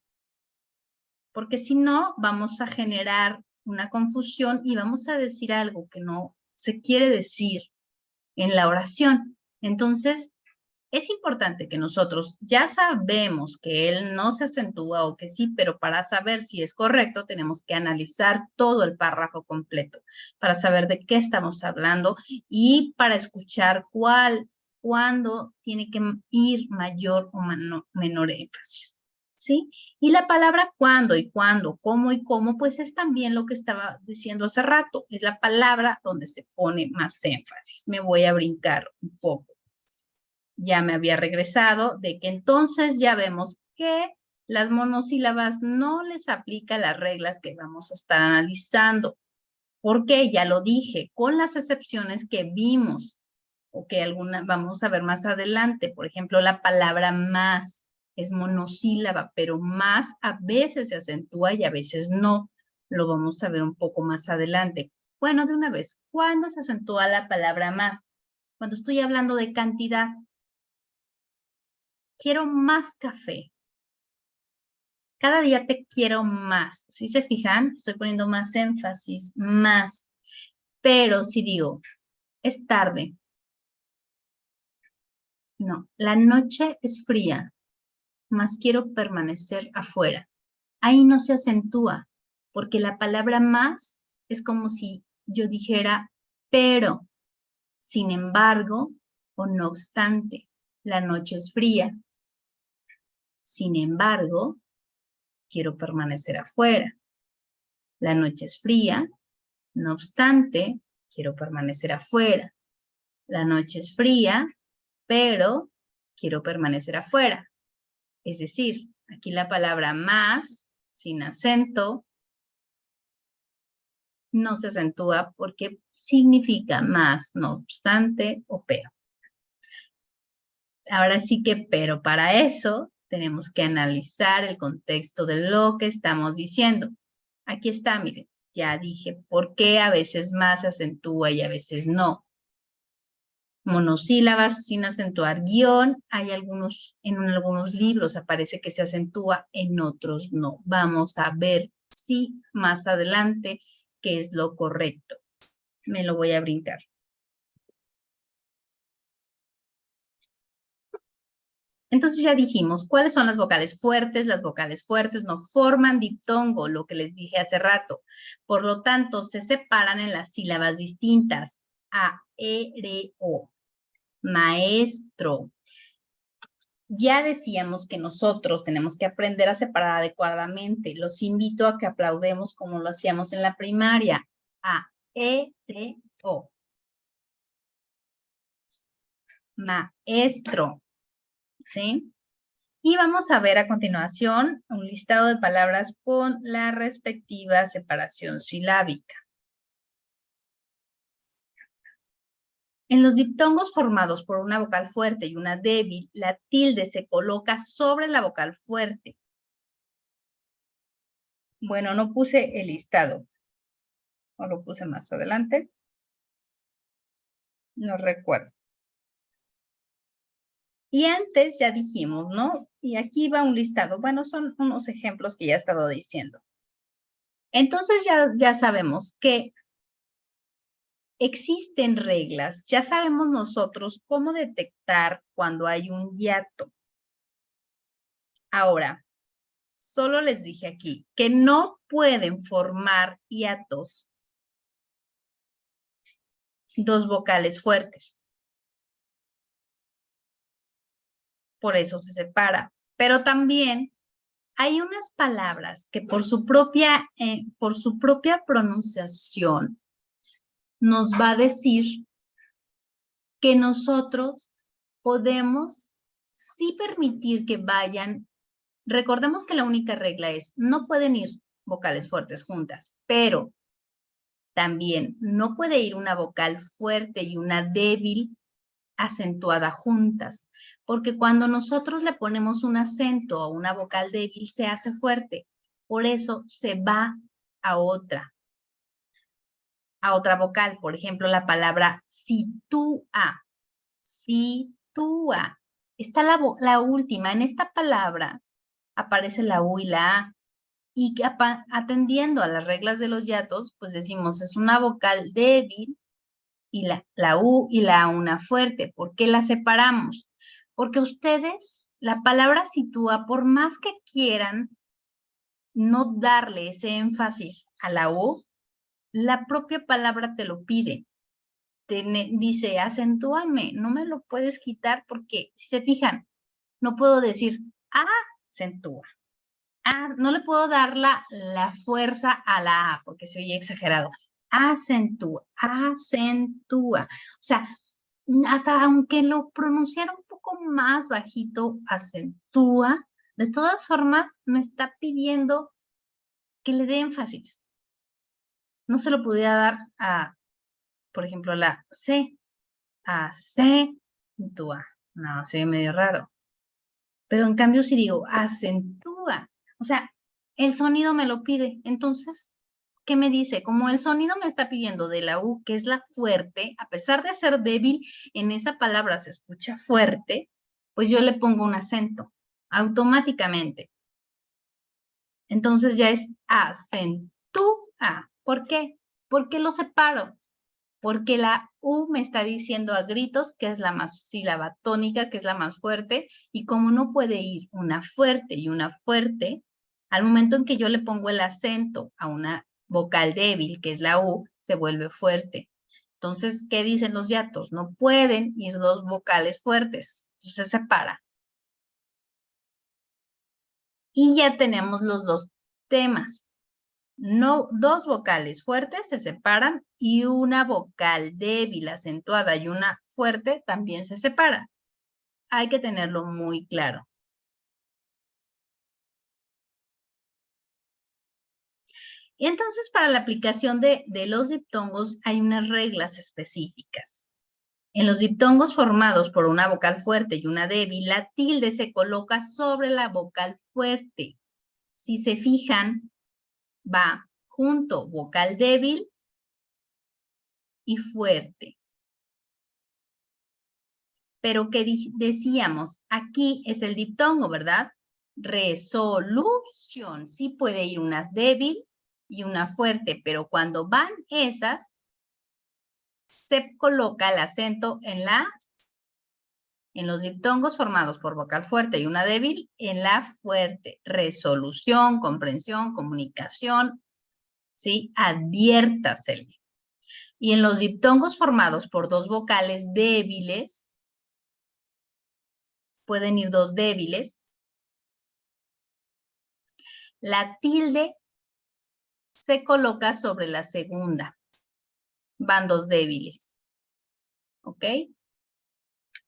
Porque si no, vamos a generar una confusión y vamos a decir algo que no se quiere decir en la oración. Entonces, es importante que nosotros ya sabemos que él no se acentúa o que sí, pero para saber si es correcto tenemos que analizar todo el párrafo completo para saber de qué estamos hablando y para escuchar cuándo tiene que ir mayor o menor énfasis. ¿sí? Y la palabra cuándo y cuándo, cómo y cómo, pues es también lo que estaba diciendo hace rato. Es la palabra donde se pone más énfasis. Me voy a brincar un poco. Ya me había regresado de que entonces ya vemos que las monosílabas no les aplica las reglas que vamos a estar analizando. Porque ya lo dije, con las excepciones que vimos o que alguna vamos a ver más adelante. Por ejemplo, la palabra más es monosílaba, pero más a veces se acentúa y a veces no. Lo vamos a ver un poco más adelante. Bueno, de una vez, ¿cuándo se acentúa la palabra más? Cuando estoy hablando de cantidad. Quiero más café. Cada día te quiero más. ¿Sí se fijan? Estoy poniendo más énfasis, más. Pero si digo, es tarde. No, la noche es fría, mas quiero permanecer afuera. Ahí no se acentúa, porque la palabra más es como si yo dijera, pero, sin embargo, o no obstante, la noche es fría. Sin embargo, quiero permanecer afuera. La noche es fría, no obstante, quiero permanecer afuera. La noche es fría, pero quiero permanecer afuera. Es decir, aquí la palabra más, sin acento, no se acentúa porque significa más, no obstante o pero. Ahora sí que, pero para eso tenemos que analizar el contexto de lo que estamos diciendo. Aquí está, miren, ya dije por qué a veces más se acentúa y a veces no. Monosílabas sin acentuar guión, hay en algunos libros aparece que se acentúa, en otros no. Vamos a ver si más adelante qué es lo correcto. Me lo voy a brincar. Entonces ya dijimos, ¿cuáles son las vocales fuertes? Las vocales fuertes no forman diptongo, lo que les dije hace rato. Por lo tanto, se separan en las sílabas distintas. A, E, R, O. Maestro. Ya decíamos que nosotros tenemos que aprender a separar adecuadamente. Los invito a que aplaudemos como lo hacíamos en la primaria. A, E, T, O. Maestro. ¿Sí? Y vamos a ver a continuación un listado de palabras con la respectiva separación silábica. En los diptongos formados por una vocal fuerte y una débil, la tilde se coloca sobre la vocal fuerte. Bueno, no puse el listado. O lo puse más adelante. No recuerdo. Y antes ya dijimos, ¿no? Y aquí va un listado. Bueno, son unos ejemplos que ya he estado diciendo. Entonces ya sabemos que existen reglas. Ya sabemos nosotros cómo detectar cuando hay un hiato. Ahora, solo les dije aquí que no pueden formar hiatos dos vocales fuertes. Por eso se separa. Pero también hay unas palabras que por su propia pronunciación nos va a decir que nosotros podemos sí permitir que vayan. Recordemos que la única regla es, no pueden ir vocales fuertes juntas, pero también no puede ir una vocal fuerte y una débil acentuada juntas, porque cuando nosotros le ponemos un acento a una vocal débil se hace fuerte, por eso se va a otra vocal. Por ejemplo, la palabra sitúa, sitúa. Está la última, en esta palabra aparece la U y la A, y que atendiendo a las reglas de los hiatos, pues decimos es una vocal débil y la U y la A una fuerte. ¿Por qué la separamos? Porque ustedes, la palabra sitúa, por más que quieran no darle ese énfasis a la U, la propia palabra te lo pide. Dice, acentúame, no me lo puedes quitar porque, si se fijan, no puedo decir, acentúa. no le puedo dar la fuerza a la A, porque se oye exagerado. Acentúa, acentúa. O sea, hasta aunque lo pronunciara un poco más bajito, acentúa, de todas formas me está pidiendo que le dé énfasis. No se lo pudiera dar a, por ejemplo, la C. Acentúa. No, se ve medio raro. Pero en cambio si digo acentúa, o sea, el sonido me lo pide. Entonces, ¿qué me dice? Como el sonido me está pidiendo de la U, que es la fuerte, a pesar de ser débil, en esa palabra se escucha fuerte, pues yo le pongo un acento automáticamente. Entonces ya es acentúa. ¿Por qué? ¿Por qué lo separo? Porque la U me está diciendo a gritos que es la más sílaba tónica, que es la más fuerte, y como no puede ir una fuerte y una fuerte, al momento en que yo le pongo el acento a una vocal débil, que es la U, se vuelve fuerte. Entonces, ¿qué dicen los yatos? No pueden ir dos vocales fuertes, entonces se separa. Y ya tenemos los dos temas. No, dos vocales fuertes se separan y una vocal débil, acentuada y una fuerte también se separan. Hay que tenerlo muy claro. Y entonces, para la aplicación de los diptongos hay unas reglas específicas. En los diptongos formados por una vocal fuerte y una débil, la tilde se coloca sobre la vocal fuerte. Si se fijan, va junto vocal débil y fuerte. Pero ¿qué decíamos? Aquí es el diptongo, ¿verdad? Resolución. Sí puede ir una débil y una fuerte, pero cuando van esas, se coloca el acento en los diptongos formados por vocal fuerte y una débil, en la fuerte. Resolución, comprensión, comunicación, ¿sí? Adviértasele. Y en los diptongos formados por dos vocales débiles, pueden ir dos débiles, la tilde se coloca sobre la segunda. Van dos débiles. ¿Ok?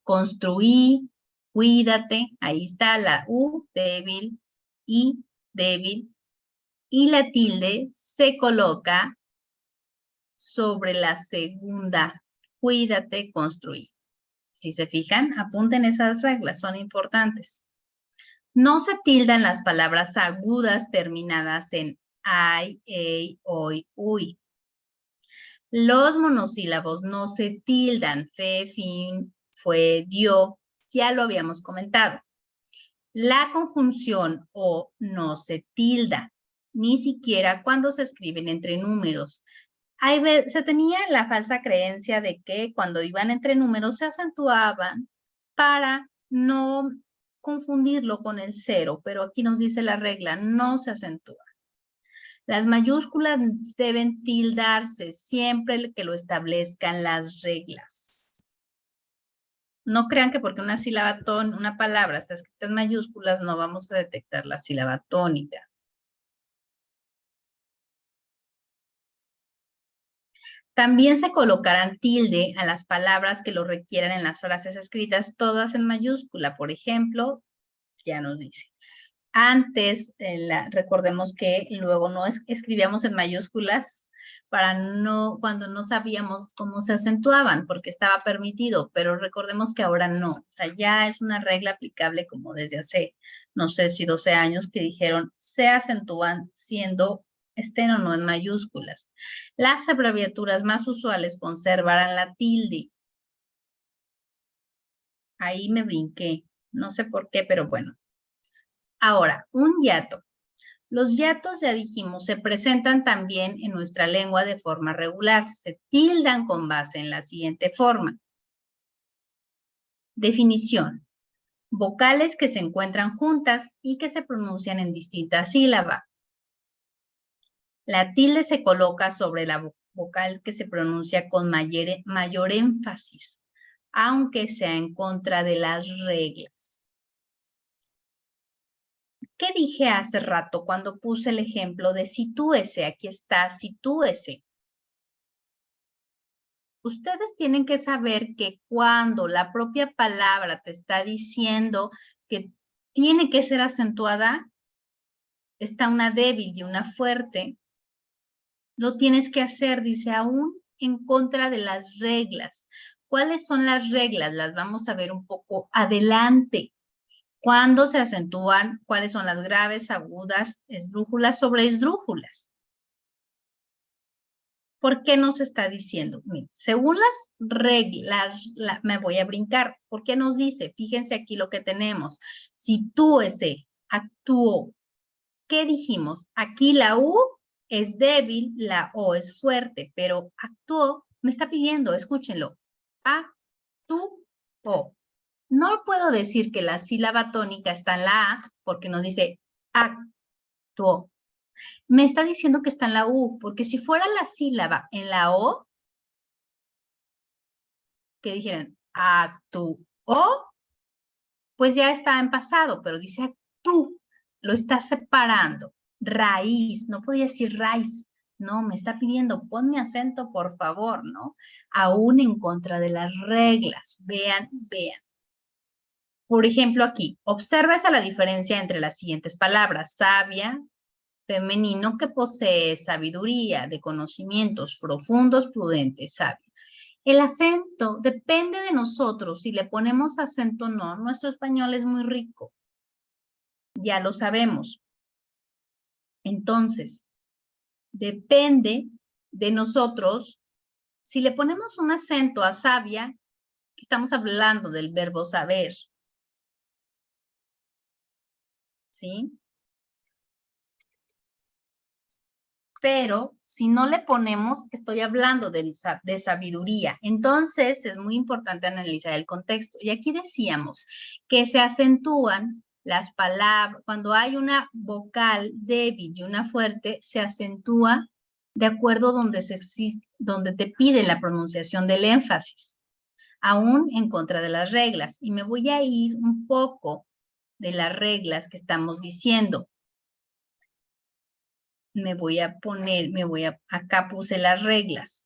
Construí, cuídate. Ahí está la U débil y débil. Y la tilde se coloca sobre la segunda. Cuídate, construí. Si se fijan, apunten esas reglas, son importantes. No se tildan las palabras agudas terminadas en ay, ey, oy, uy. Los monosílabos no se tildan, fe, fin, fue, dio, ya lo habíamos comentado. La conjunción o no se tilda, ni siquiera cuando se escriben entre números. Se tenía la falsa creencia de que cuando iban entre números se acentuaban para no confundirlo con el cero, pero aquí nos dice la regla, no se acentúa. Las mayúsculas deben tildarse siempre que lo establezcan las reglas. No crean que porque una sílaba una palabra está escrita en mayúsculas, no vamos a detectar la sílaba tónica. También se colocarán tilde a las palabras que lo requieran en las frases escritas, todas en mayúscula. Por ejemplo, ya nos dice. Antes, recordemos que luego no escribíamos en mayúsculas cuando no sabíamos cómo se acentuaban, porque estaba permitido, pero recordemos que ahora no. O sea, ya es una regla aplicable como desde hace, no sé si 12 años, que dijeron, se acentúan siendo estén o no en mayúsculas. Las abreviaturas más usuales conservarán la tilde. Ahí me brinqué, no sé por qué, pero bueno. Ahora, un hiato. Los hiatos, ya dijimos, se presentan también en nuestra lengua de forma regular. Se tildan con base en la siguiente forma. Definición. Vocales que se encuentran juntas y que se pronuncian en distintas sílabas. La tilde se coloca sobre la vocal que se pronuncia con mayor énfasis, aunque sea en contra de las reglas. ¿Qué dije hace rato cuando puse el ejemplo de sitúese? Aquí está, sitúese. Ustedes tienen que saber que cuando la propia palabra te está diciendo que tiene que ser acentuada, está una débil y una fuerte, lo tienes que hacer, dice, aún en contra de las reglas. ¿Cuáles son las reglas? Las vamos a ver un poco adelante. ¿Cuándo se acentúan? ¿Cuáles son las graves, agudas, esdrújulas, sobre esdrújulas? ¿Por qué nos está diciendo? Miren, según las reglas, me voy a brincar. ¿Por qué nos dice? Fíjense aquí lo que tenemos. Sitúese, actuó. ¿Qué dijimos? Aquí la U es débil, la O es fuerte, pero actuó, me está pidiendo, escúchenlo. Actuó. No puedo decir que la sílaba tónica está en la A porque nos dice actuó. Me está diciendo que está en la U, porque si fuera la sílaba en la O, que dijeran actuó, pues ya está en pasado, pero dice actuó, lo está separando. Raíz, no podía decir raíz, no, me está pidiendo, ponme acento, por favor, ¿no? Aún en contra de las reglas. Vean, vean. Por ejemplo, aquí, observa esa la diferencia entre las siguientes palabras. Sabia, femenino que posee sabiduría, de conocimientos profundos, prudentes, sabio. El acento depende de nosotros. Si le ponemos acento o no, nuestro español es muy rico. Ya lo sabemos. Entonces, depende de nosotros. Si le ponemos un acento a sabia, estamos hablando del verbo saber. ¿Sí? Pero si no le ponemos, estoy hablando de sabiduría. Entonces, es muy importante analizar el contexto. Y aquí decíamos que se acentúan las palabras, cuando hay una vocal débil y una fuerte, se acentúa de acuerdo donde te pide la pronunciación del énfasis, aún en contra de las reglas. Y me voy a ir un poco de las reglas que estamos diciendo. Acá puse las reglas.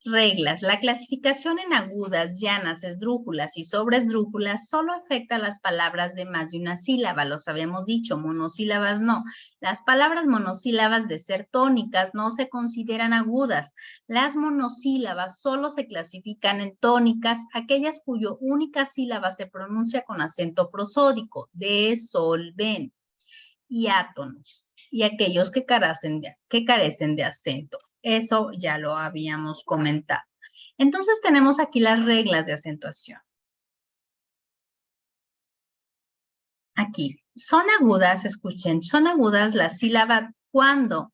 Reglas. La clasificación en agudas, llanas, esdrújulas y sobreesdrújulas solo afecta a las palabras de más de una sílaba, los habíamos dicho, monosílabas no. Las palabras monosílabas de ser tónicas no se consideran agudas. Las monosílabas solo se clasifican en tónicas, aquellas cuyo única sílaba se pronuncia con acento prosódico, de, sol, ven, y átonos, y aquellos que carecen de acento. Eso ya lo habíamos comentado. Entonces tenemos aquí las reglas de acentuación. Aquí, son agudas, escuchen, son agudas las sílabas cuando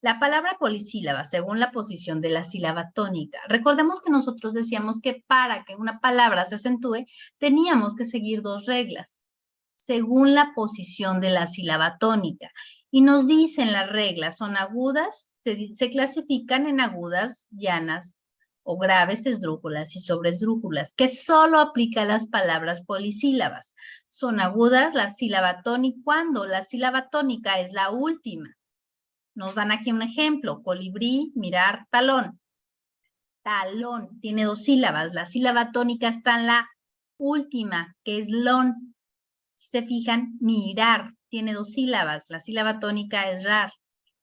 la palabra polisílaba, según la posición de la sílaba tónica. Recordemos que nosotros decíamos que para que una palabra se acentúe, teníamos que seguir dos reglas, según la posición de la sílaba tónica. Y nos dicen las reglas, son agudas, se clasifican en agudas, llanas o graves, esdrújulas y sobreesdrújulas, que solo aplica a las palabras polisílabas. Son agudas la sílaba tónica cuando la sílaba tónica es la última. Nos dan aquí un ejemplo, colibrí, mirar, talón. Talón tiene dos sílabas, la sílaba tónica está en la última, que es lón. Se fijan, mirar tiene dos sílabas, la sílaba tónica es rar.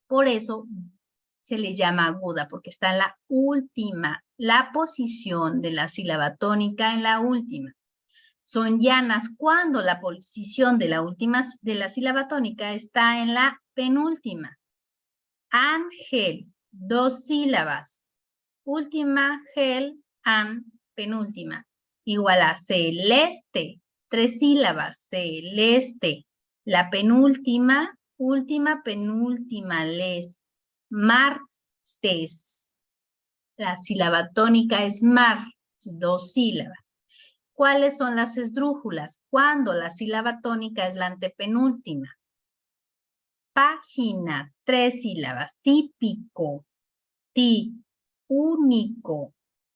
Por eso se le llama aguda, porque está en la última, la posición de la sílaba tónica en la última. Son llanas cuando la posición de la sílaba tónica está en la penúltima. Ángel, dos sílabas. Última, gel, an, penúltima. Igual a celeste, tres sílabas, celeste. La penúltima, última, penúltima, les. Martes. La sílaba tónica es mar, dos sílabas. ¿Cuáles son las esdrújulas? Cuando la sílaba tónica es la antepenúltima. Página, tres sílabas. Típico, ti, único,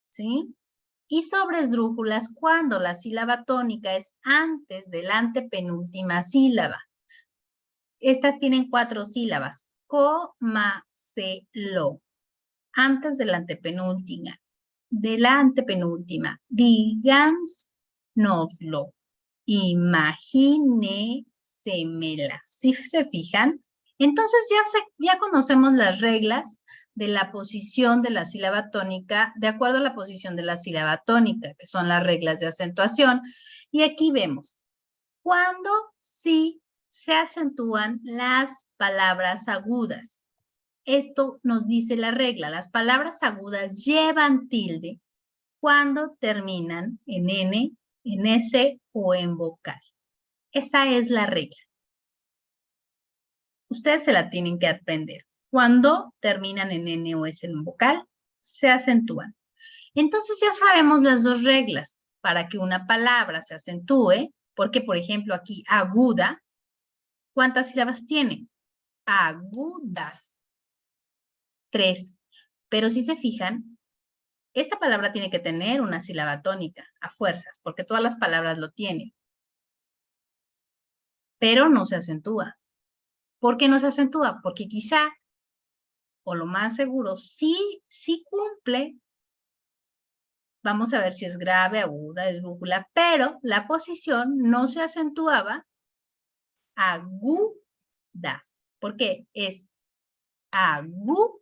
¿sí? Y sobreesdrújulas cuando la sílaba tónica es antes de la antepenúltima sílaba. estas tienen 4 sílabas. Cómaselo. Antes de la antepenúltima. De la antepenúltima. Díganoslo. Imagínesemela. ¿Sí se fijan? Entonces ya conocemos las reglas de la posición de la sílaba tónica de acuerdo a la posición de la sílaba tónica, que son las reglas de acentuación. Y aquí vemos, cuando sí se acentúan las palabras agudas. Esto nos dice la regla, las palabras agudas llevan tilde cuando terminan en N, en S o en vocal. Esa es la regla. Ustedes se la tienen que aprender. Cuando terminan en N o S en vocal, se acentúan. Entonces ya sabemos las dos reglas para que una palabra se acentúe, porque por ejemplo aquí aguda, ¿cuántas sílabas tiene? Agudas. 3. Pero si se fijan, esta palabra tiene que tener una sílaba tónica a fuerzas, porque todas las palabras lo tienen. Pero no se acentúa. ¿Por qué no se acentúa? Porque quizá, o lo más seguro, sí cumple. Vamos a ver si es grave, aguda, esdrújula, pero la posición no se acentuaba agudas. ¿Por qué? Es agudas,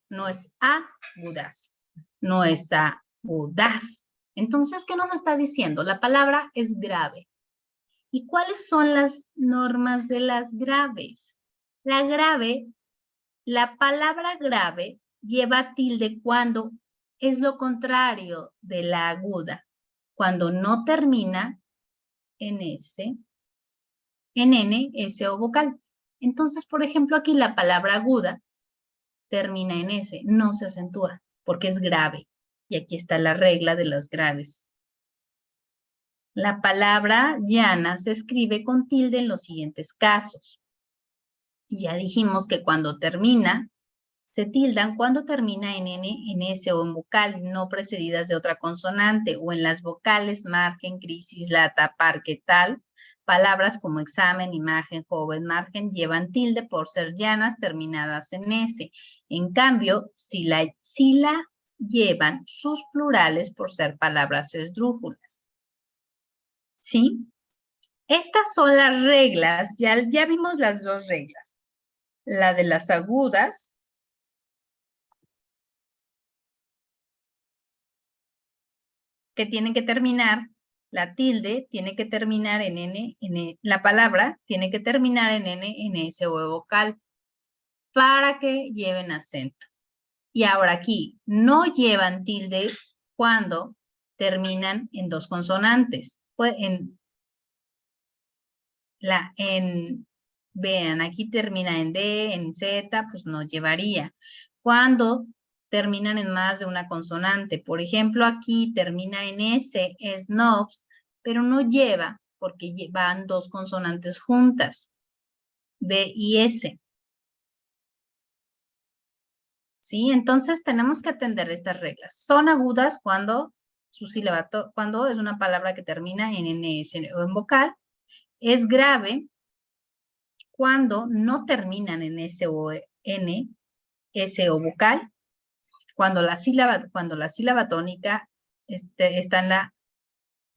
no es agudas, no es agudas. Entonces, ¿qué nos está diciendo? La palabra es grave. ¿Y cuáles son las normas de las graves? La palabra grave lleva tilde cuando es lo contrario de la aguda, cuando no termina en S, en N, S o vocal. Entonces, por ejemplo, aquí la palabra aguda termina en S, no se acentúa, porque es grave. Y aquí está la regla de las graves. La palabra llana se escribe con tilde en los siguientes casos. Y ya dijimos que cuando termina, se tildan cuando termina en N, en S o en vocal, no precedidas de otra consonante, o en las vocales margen, crisis, lata, parque, tal. Palabras como examen, imagen, joven, margen, llevan tilde por ser llanas terminadas en S. En cambio, si la llevan sus plurales por ser palabras esdrújulas. ¿Sí? Estas son las reglas, ya vimos las dos reglas. La de las agudas, que tienen que terminar, la tilde tiene que terminar en N, la palabra tiene que terminar en N, en S o vocal, para que lleven acento. Y ahora aquí, no llevan tilde cuando terminan en dos consonantes. Pues vean, aquí termina en D, en Z, pues no llevaría. Cuando terminan en más de una consonante. Por ejemplo, aquí termina en S, es NOPS, pero no lleva porque van dos consonantes juntas, B y S. ¿Sí? Entonces tenemos que atender estas reglas. Son agudas cuando cuando es una palabra que termina en NS o en vocal. Es grave cuando no terminan en S o N, S o vocal. Cuando la sílaba tónica está en la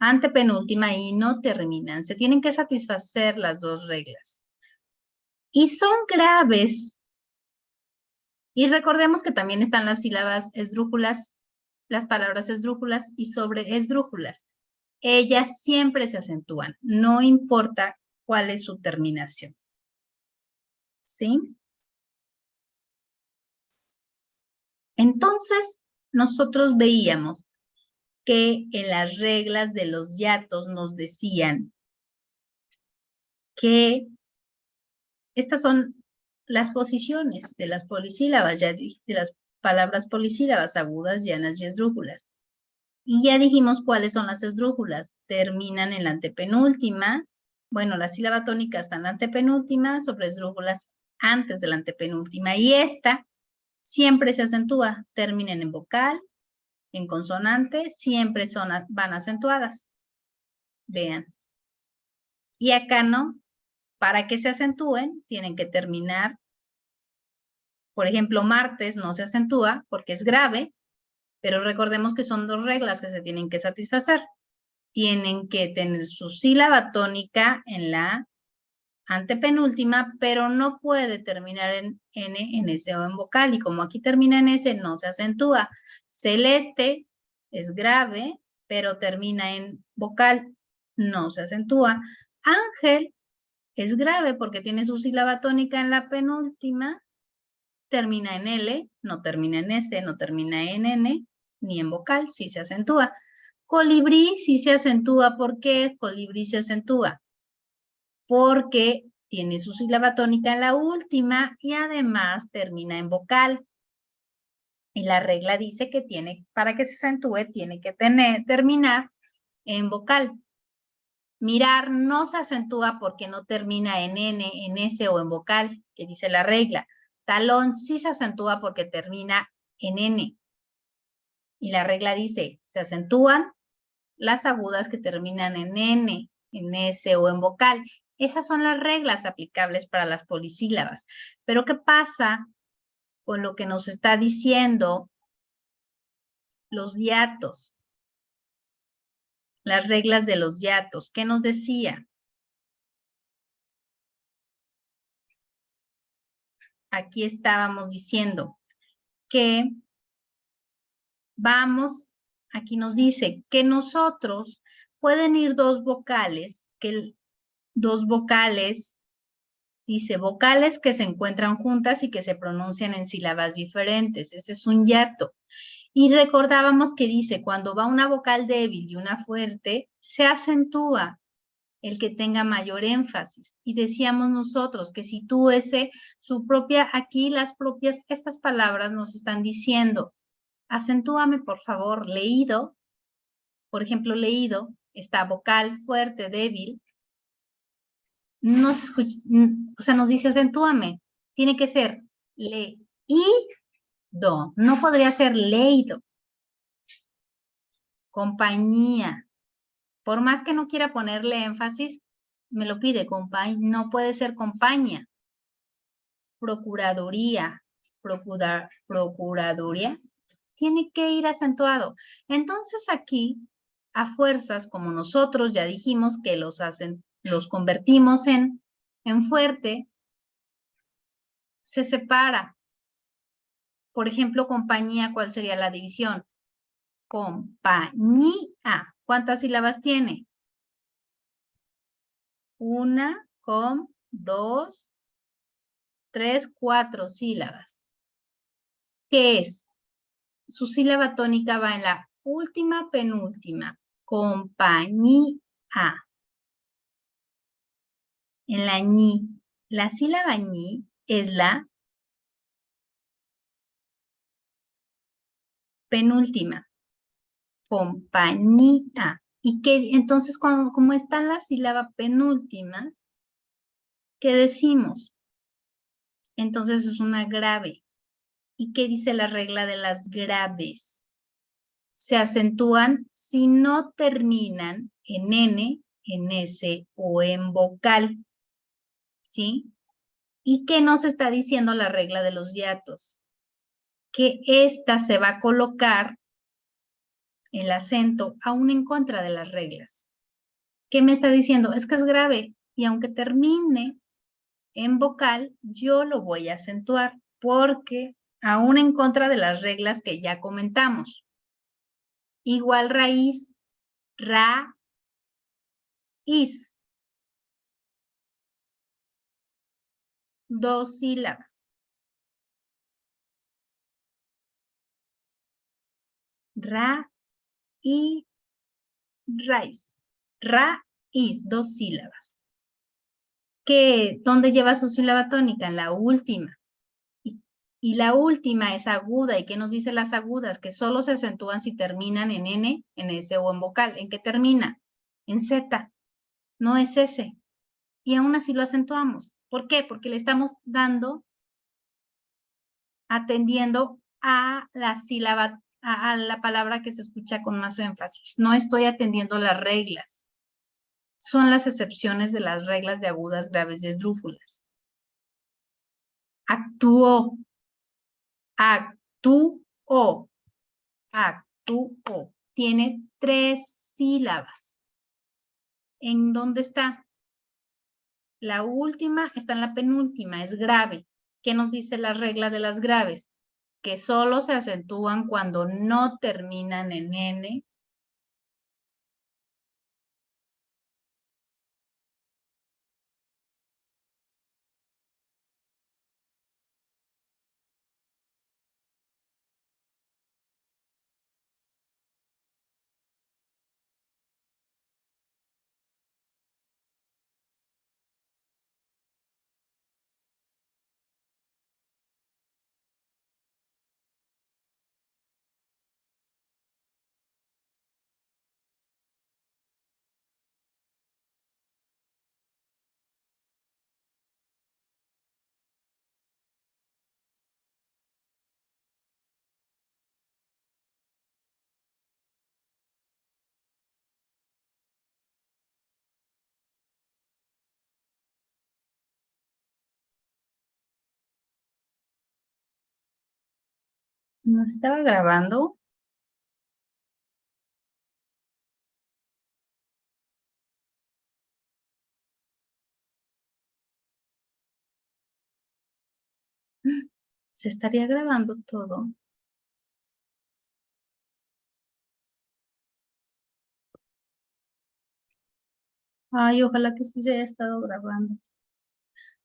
antepenúltima y no terminan. Se tienen que satisfacer las dos reglas. Y son graves. Y recordemos que también están las sílabas esdrújulas, las palabras esdrújulas y sobreesdrújulas. Ellas siempre se acentúan, no importa cuál es su terminación. ¿Sí? Entonces, nosotros veíamos que en las reglas de los hiatos nos decían que estas son las posiciones de las polisílabas, ya de las palabras polisílabas agudas, llanas y esdrújulas. Y ya dijimos cuáles son las esdrújulas. Terminan en la antepenúltima. Bueno, la sílaba tónica está en la antepenúltima, sobre esdrújulas antes de la antepenúltima. Y esta siempre se acentúa. Terminan en vocal, en consonante, siempre van acentuadas. Vean. Y acá no. para que se acentúen, tienen que terminar. Por ejemplo, martes no se acentúa porque es grave, pero recordemos que son dos reglas que se tienen que satisfacer. Tienen que tener su sílaba tónica en la antepenúltima, pero no puede terminar en N, en S o en vocal. Y como aquí termina en S, no se acentúa. Celeste es grave, pero termina en vocal, no se acentúa. Ángel es grave porque tiene su sílaba tónica en la penúltima, termina en L, no termina en S, no termina en N, ni en vocal, sí se acentúa. Colibrí sí se acentúa. ¿Por qué colibrí se acentúa? Porque tiene su sílaba tónica en la última y además termina en vocal. Y la regla dice que para que se acentúe, tiene que terminar en vocal. Mirar no se acentúa porque no termina en N, en S o en vocal, que dice la regla. Talón sí se acentúa porque termina en N. Y la regla dice, se acentúan las agudas que terminan en N, en S o en vocal. Esas son las reglas aplicables para las polisílabas. Pero ¿qué pasa con lo que nos está diciendo los hiatos? Las reglas de los hiatos. ¿Qué nos decía? Aquí estábamos diciendo que aquí nos dice que nosotros pueden ir dos vocales, dice vocales que se encuentran juntas y que se pronuncian en sílabas diferentes. Ese es un hiato. Y recordábamos que dice, cuando va una vocal débil y una fuerte, se acentúa el que tenga mayor énfasis. Y decíamos nosotros que si tú aquí estas palabras nos están diciendo, acentúame por favor, leído, por ejemplo, leído, está vocal fuerte, débil, no se escucha, o sea, nos dice acentúame, tiene que ser leído, no podría ser leído. Compañía, por más que no quiera ponerle énfasis, me lo pide, no puede ser compañía. Procuraduría, procuraduría, tiene que ir acentuado. Entonces aquí, a fuerzas, como nosotros ya dijimos que los convertimos en fuerte, se separa. Por ejemplo, compañía, ¿cuál sería la división? Compañía. ¿Cuántas sílabas tiene? 1, 2, 3, 4 sílabas. ¿Qué es? Su sílaba tónica va en la última penúltima. Compañía. En la ñi. La sílaba ñi es la penúltima. Compañía. Y que entonces, como está la sílaba penúltima, ¿qué decimos? Entonces es una grave. ¿Y qué dice la regla de las graves? Se acentúan si no terminan en N, en S o en vocal. ¿Sí? ¿Y qué nos está diciendo la regla de los hiatos? Que esta se va a colocar el acento aún en contra de las reglas. ¿Qué me está diciendo? Es que es grave y aunque termine en vocal, yo lo voy a acentuar porque aún en contra de las reglas que ya comentamos. Igual raíz, ra, is. 2 sílabas. Ra y raíz. Ra, is, 2 sílabas. ¿Dónde lleva su sílaba tónica? En la última. Y la última es aguda. ¿Y qué nos dice las agudas? Que solo se acentúan si terminan en N, en S o en vocal. ¿En qué termina? En Z. No es S. Y aún así lo acentuamos. ¿Por qué? Porque le estamos atendiendo a la sílaba, a la palabra que se escucha con más énfasis. No estoy atendiendo las reglas. son las excepciones de las reglas de agudas, graves y esdrújulas. Actuó, actuó, actuó. Tiene 3 sílabas. ¿En dónde está? La última está en la penúltima, es grave. ¿Qué nos dice la regla de las graves? Que solo se acentúan cuando no terminan en N. ¿No estaba grabando? ¿Se estaría grabando todo? Ay, ojalá que sí se haya estado grabando.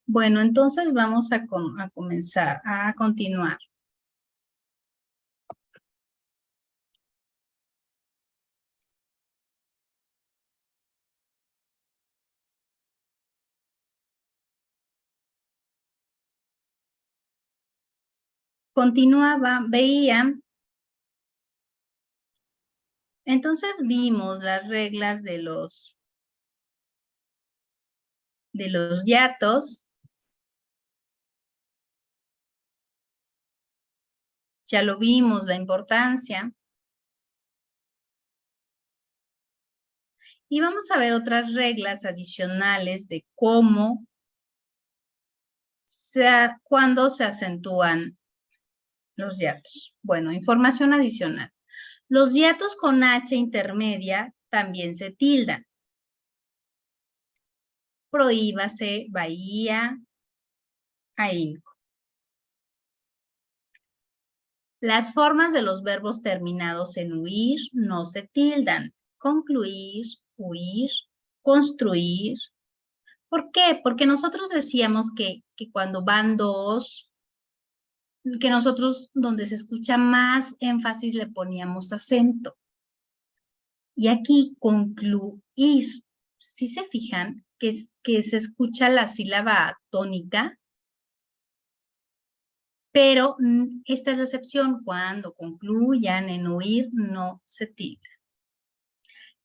Bueno, entonces vamos a comenzar, a continuar. Continuaba, veía. Entonces vimos las reglas de los hiatos. Ya lo vimos, la importancia. Y vamos a ver otras reglas adicionales de cómo, cuándo se acentúan los hiatos. Bueno, información adicional. Los hiatos con H intermedia también se tildan. Prohíbase, Bahía, ahínco. Las formas de los verbos terminados en huir no se tildan. Concluir, huir, construir. ¿Por qué? Porque nosotros decíamos que cuando van dos, que nosotros donde se escucha más énfasis le poníamos acento. Y aquí concluir, si se fijan que se escucha la sílaba tónica, pero esta es la excepción, cuando concluyan en huir no se tilda.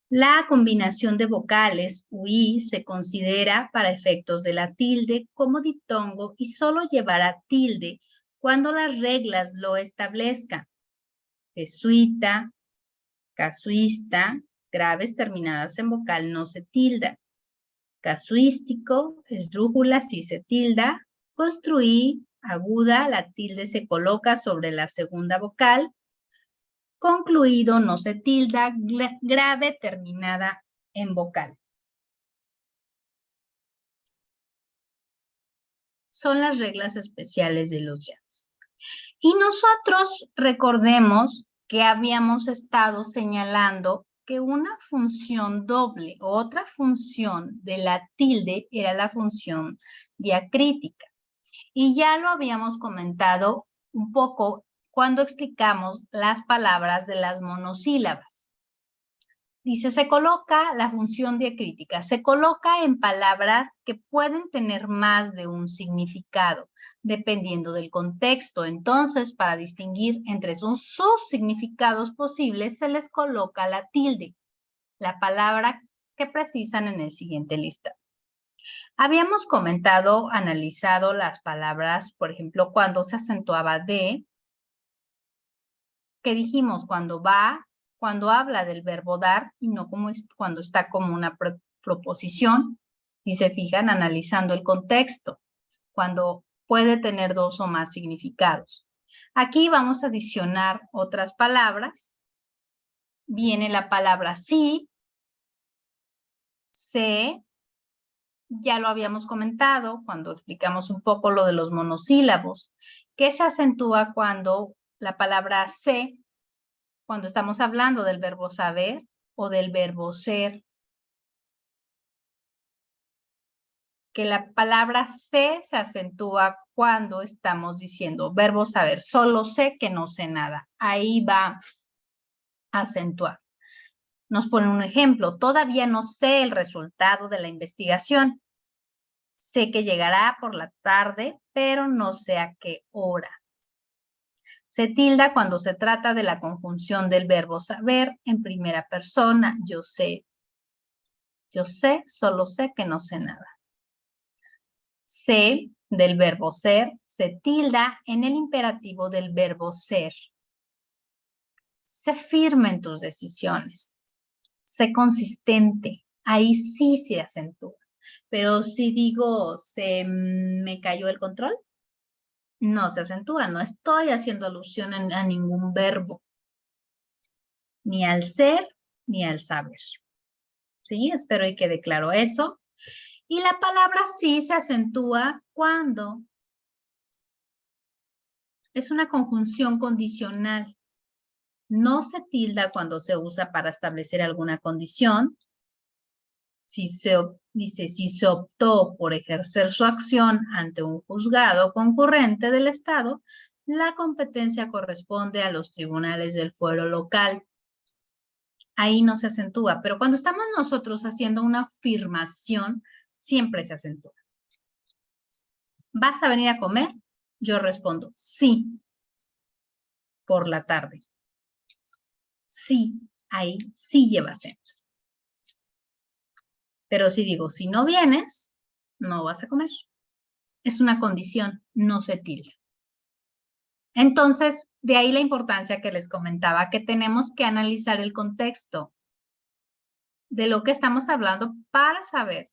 La combinación de vocales UI se considera para efectos de la tilde como diptongo y solo llevará tilde cuando las reglas lo establezcan. Jesuita, casuista, graves terminadas en vocal no se tilda. Casuístico, esdrújula sí se tilda. Construí, aguda, la tilde se coloca sobre la segunda vocal. Concluido no se tilda, grave terminada en vocal. Son las reglas especiales de los hiatos. Y nosotros recordemos que habíamos estado señalando que una función doble o otra función de la tilde era la función diacrítica. Y ya lo habíamos comentado un poco cuando explicamos las palabras de las monosílabas. Dice, se coloca la función diacrítica, se coloca en palabras que pueden tener más de un significado, dependiendo del contexto. Entonces, para distinguir entre sus significados posibles, se les coloca la tilde, la palabra que precisan en el siguiente listado. Habíamos comentado, analizado las palabras, por ejemplo, cuando se acentuaba de, que dijimos cuando va, cuando habla del verbo dar y no como cuando está como una proposición, si se fijan, analizando el contexto, cuando puede tener dos o más significados. Aquí vamos a adicionar otras palabras. Viene la palabra sí, sé, ya lo habíamos comentado cuando explicamos un poco lo de los monosílabos, que se acentúa cuando la palabra sé, cuando estamos hablando del verbo saber o del verbo ser. Que la palabra sé se acentúa cuando estamos diciendo verbo saber. Solo sé que no sé nada. Ahí va a acentuar. Nos pone un ejemplo. Todavía no sé el resultado de la investigación. Sé que llegará por la tarde, pero no sé a qué hora. Se tilda cuando se trata de la conjunción del verbo saber en primera persona. Yo sé, solo sé que no sé nada. Sé del verbo ser se tilda en el imperativo del verbo ser. Sé firme en tus decisiones. Sé consistente. Ahí sí se acentúa. Pero si digo, se me cayó el control, no se acentúa. No estoy haciendo alusión a ningún verbo. Ni al ser, ni al saber. ¿Sí? Espero que quede claro eso. Y la palabra sí se acentúa cuando es una conjunción condicional. No se tilda cuando se usa para establecer alguna condición. Si se optó por ejercer su acción ante un juzgado concurrente del Estado, la competencia corresponde a los tribunales del fuero local. Ahí no se acentúa, pero cuando estamos nosotros haciendo una afirmación, siempre se acentúa. ¿Vas a venir a comer? Yo respondo, sí, por la tarde. Sí, ahí sí lleva acento. Pero si digo, si no vienes, no vas a comer. Es una condición, no se tilda. Entonces, de ahí la importancia que les comentaba, que tenemos que analizar el contexto de lo que estamos hablando para saber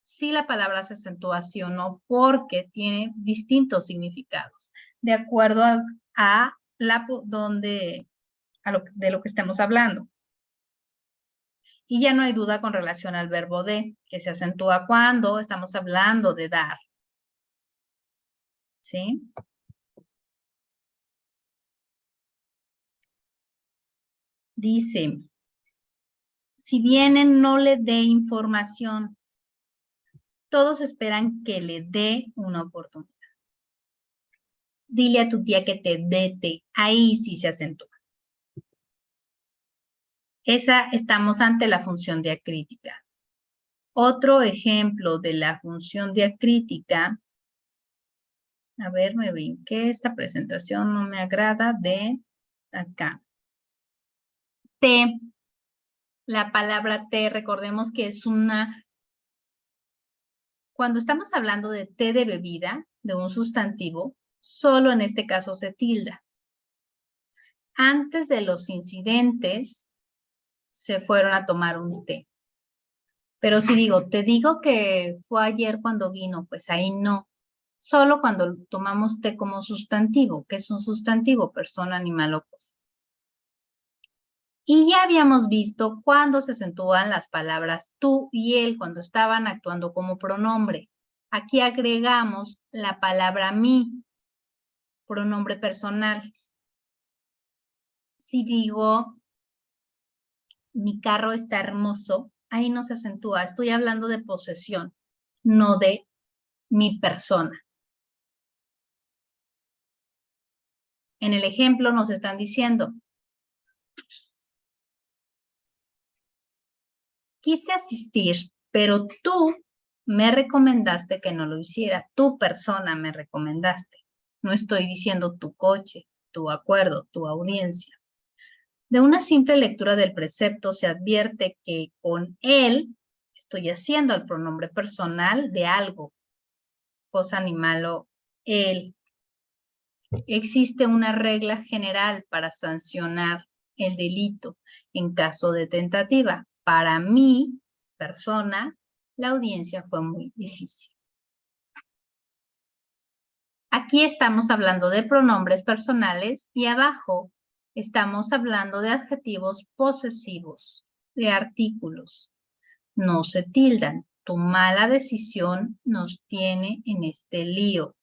si la palabra se acentúa sí o no, porque tiene distintos significados, de acuerdo de lo que estemos hablando. Y ya no hay duda con relación al verbo de, que se acentúa cuando estamos hablando de dar. ¿Sí? Dice, si vienen, no le dé información. Todos esperan que le dé una oportunidad. Dile a tu tía que te dé té. Ahí sí se acentúa. Estamos ante la función diacrítica. Otro ejemplo de la función diacrítica, a ver, me brinqué, esta presentación no me agrada, de acá. Té, la palabra té, recordemos que es cuando estamos hablando de té de bebida, de un sustantivo, solo en este caso se tilda. Antes de los incidentes, se fueron a tomar un té. Pero si digo, te digo que fue ayer cuando vino, pues ahí no. Solo cuando tomamos té como sustantivo, que es un sustantivo, persona, animal o cosa. Y ya habíamos visto cuando se acentúan las palabras tú y él, cuando estaban actuando como pronombre. Aquí agregamos la palabra mí, pronombre personal. Si digo, mi carro está hermoso, ahí no se acentúa. Estoy hablando de posesión, no de mi persona. En el ejemplo nos están diciendo, quise asistir, pero tú me recomendaste que no lo hiciera. Tu persona me recomendaste. No estoy diciendo tu coche, tu acuerdo, tu audiencia. De una simple lectura del precepto se advierte que con él estoy haciendo el pronombre personal de algo, cosa, animal o él. Existe una regla general para sancionar el delito en caso de tentativa. Para mí, persona, la audiencia fue muy difícil. Aquí estamos hablando de pronombres personales y abajo estamos hablando de adjetivos posesivos, de artículos. No se tildan. Tu mala decisión nos tiene en este lío.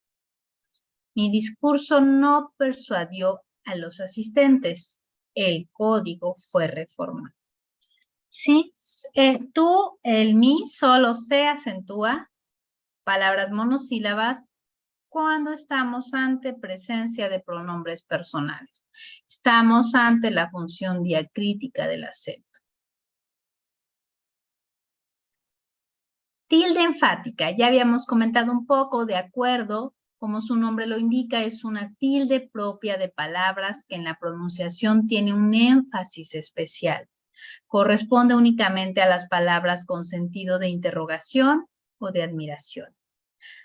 Mi discurso no persuadió a los asistentes. El código fue reformado. ¿Sí? Tú, el mi, solo se acentúa. Palabras monosílabas cuando estamos ante presencia de pronombres personales. Estamos ante la función diacrítica del acento. Tilde enfática, ya habíamos comentado un poco, de acuerdo, como su nombre lo indica, es una tilde propia de palabras que en la pronunciación tiene un énfasis especial. Corresponde únicamente a las palabras con sentido de interrogación o de admiración.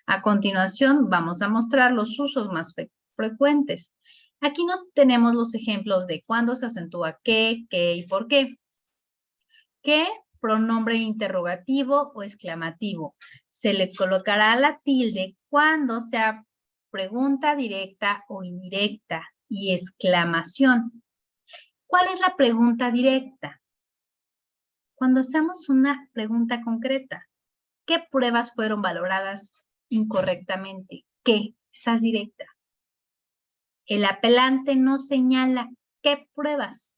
A continuación, vamos a mostrar los usos más frecuentes. Aquí tenemos los ejemplos de cuándo se acentúa qué y por qué. ¿Qué? Pronombre interrogativo o exclamativo. Se le colocará la tilde cuando sea pregunta directa o indirecta y exclamación. ¿Cuál es la pregunta directa? Cuando hacemos una pregunta concreta. ¿Qué pruebas fueron valoradas incorrectamente? ¿Qué? Esa es directa. El apelante no señala qué pruebas.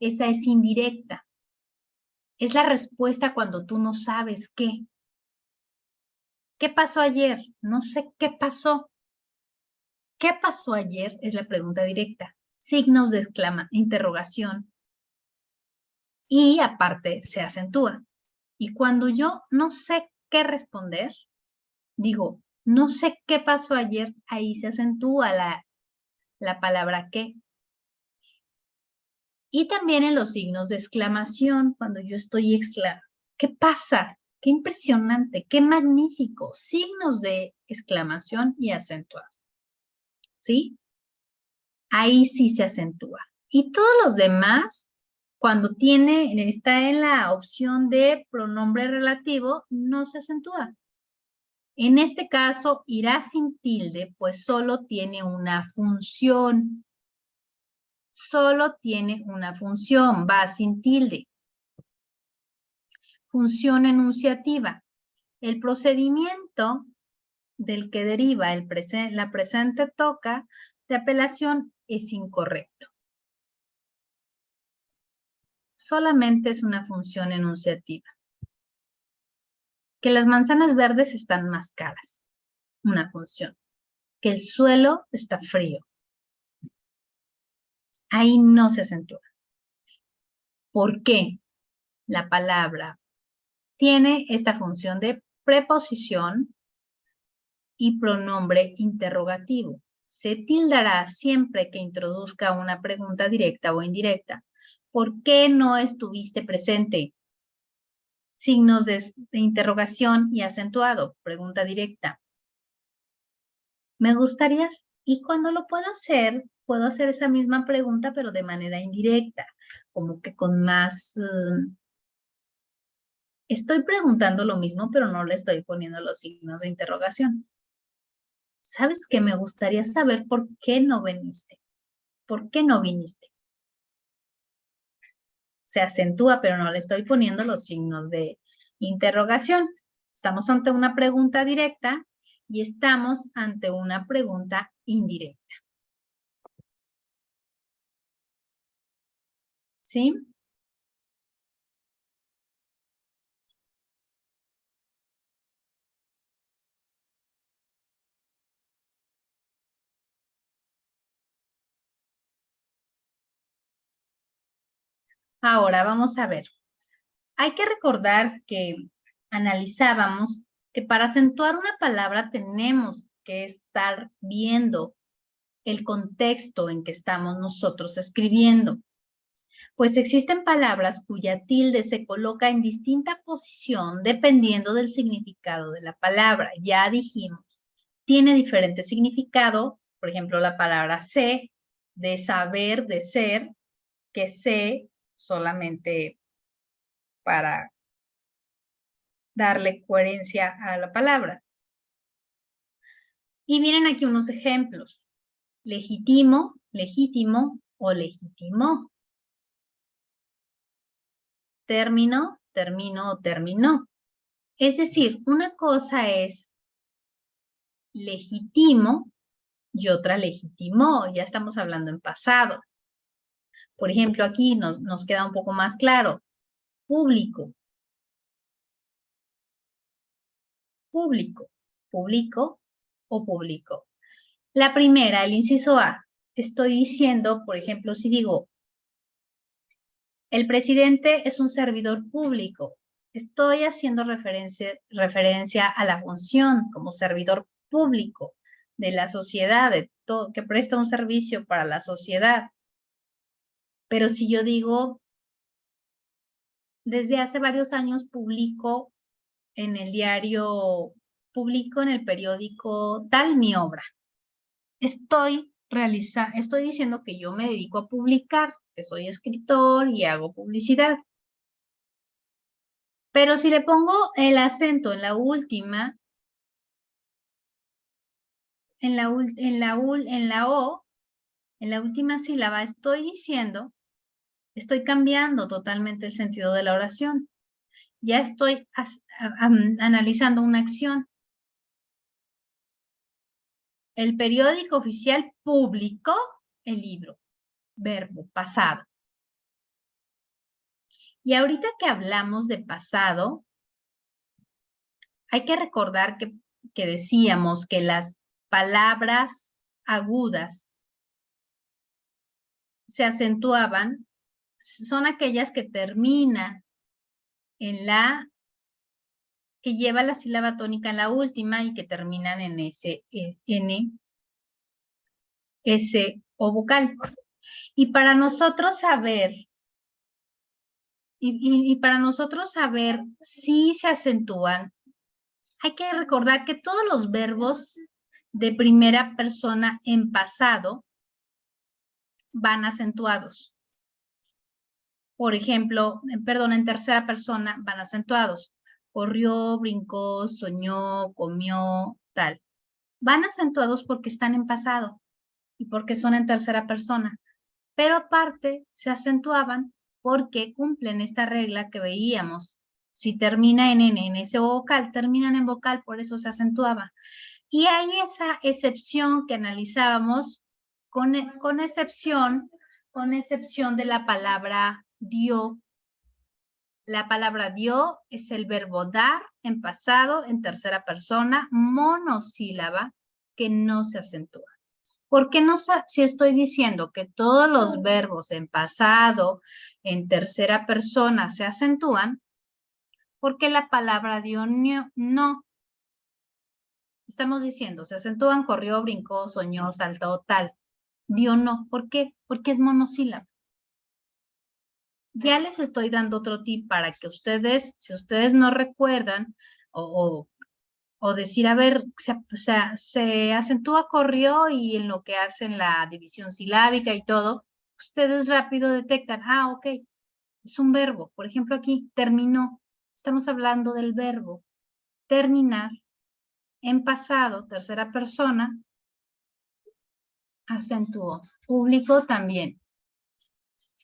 Esa es indirecta. Es la respuesta cuando tú no sabes qué. ¿Qué pasó ayer? No sé qué pasó. ¿Qué pasó ayer? Es la pregunta directa. Signos de interrogación. Y aparte se acentúa. Y cuando yo no sé qué responder, digo, no sé qué pasó ayer, ahí se acentúa la palabra qué. Y también en los signos de exclamación, cuando yo estoy exclamando, ¿qué pasa? ¡Qué impresionante! ¡Qué magnífico! Signos de exclamación y acentuado. ¿Sí? Ahí sí se acentúa. Y todos los demás, cuando está en la opción de pronombre relativo, no se acentúa. En este caso, irá sin tilde, pues solo tiene una función. Solo tiene una función, va sin tilde. Función enunciativa. El procedimiento del que deriva la presente toca de apelación es incorrecto. Solamente es una función enunciativa. Que las manzanas verdes están más caras. Una función. Que el suelo está frío. Ahí no se acentúa. ¿Por qué? La palabra tiene esta función de preposición y pronombre interrogativo. Se tildará siempre que introduzca una pregunta directa o indirecta. ¿Por qué no estuviste presente? Signos de interrogación y acentuado. Pregunta directa. Me gustaría, y cuando lo puedo hacer esa misma pregunta, pero de manera indirecta, como que con más... estoy preguntando lo mismo, pero no le estoy poniendo los signos de interrogación. ¿Sabes qué? Me gustaría saber por qué no viniste. ¿Por qué no viniste? Se acentúa, pero no le estoy poniendo los signos de interrogación. Estamos ante una pregunta directa y estamos ante una pregunta indirecta. ¿Sí? Ahora vamos a ver. Hay que recordar que analizábamos que para acentuar una palabra tenemos que estar viendo el contexto en que estamos nosotros escribiendo. Pues existen palabras cuya tilde se coloca en distinta posición dependiendo del significado de la palabra. Ya dijimos, tiene diferente significado, por ejemplo, la palabra sé, de saber, de ser, que sé solamente para darle coherencia a la palabra. Y vienen aquí unos ejemplos. Legítimo, legítimo o legitimó. Término, termino o terminó. Es decir, una cosa es legítimo y otra legitimó. Ya estamos hablando en pasado. Por ejemplo, aquí nos queda un poco más claro. Público. Público. Público o público. La primera, el inciso A. Estoy diciendo, por ejemplo, si digo, el presidente es un servidor público. Estoy haciendo referencia a la función como servidor público de la sociedad, que presta un servicio para la sociedad. Pero si yo digo, desde hace varios años publico en el diario, publico en el periódico tal mi obra. Estoy diciendo que yo me dedico a publicar, que soy escritor y hago publicidad. Pero si le pongo el acento en la última, en la O, en la última sílaba, estoy cambiando totalmente el sentido de la oración. Ya estoy analizando una acción. El periódico oficial publicó el libro. Verbo, pasado. Y ahorita que hablamos de pasado, hay que recordar que decíamos que las palabras agudas se acentuaban, son aquellas que terminan en que lleva la sílaba tónica en la última y que terminan en S, N, S o vocal. Y para nosotros saber, para nosotros saber si se acentúan, hay que recordar que todos los verbos de primera persona en pasado van acentuados. Por ejemplo, en tercera persona van acentuados. Corrió, brincó, soñó, comió, tal. Van acentuados porque están en pasado y porque son en tercera persona. Pero aparte se acentuaban porque cumplen esta regla que veíamos. Si termina en N, en ese vocal, terminan en vocal, por eso se acentuaba. Y hay esa excepción que analizábamos con excepción de la palabra dio. La palabra dio es el verbo dar en pasado, en tercera persona, monosílaba, que no se acentúa. ¿Por qué no? Si estoy diciendo que todos los verbos en pasado, en tercera persona se acentúan, ¿por qué la palabra dio no? Estamos diciendo, se acentúan, corrió, brincó, soñó, saltó, tal. Dio no. ¿Por qué? Porque es monosílaba. Ya les estoy dando otro tip para que ustedes, si ustedes no recuerdan, o decir, a ver, se acentúa corrió y en lo que hacen la división silábica y todo, ustedes rápido detectan, ok, es un verbo. Por ejemplo, aquí, terminó. Estamos hablando del verbo terminar en pasado, tercera persona, acentuó. Público también.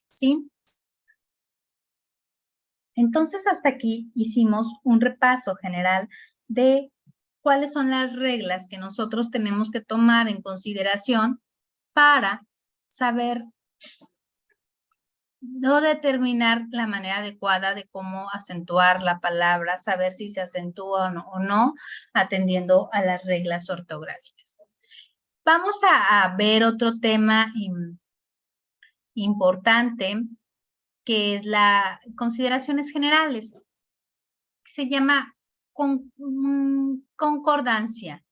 ¿Sí? Entonces, hasta aquí hicimos un repaso general de cuáles son las reglas que nosotros tenemos que tomar en consideración para saber o determinar la manera adecuada de cómo acentuar la palabra, saber si se acentúa o no, atendiendo a las reglas ortográficas. Vamos a ver otro tema importante, que es las consideraciones generales. Se llama concordancia.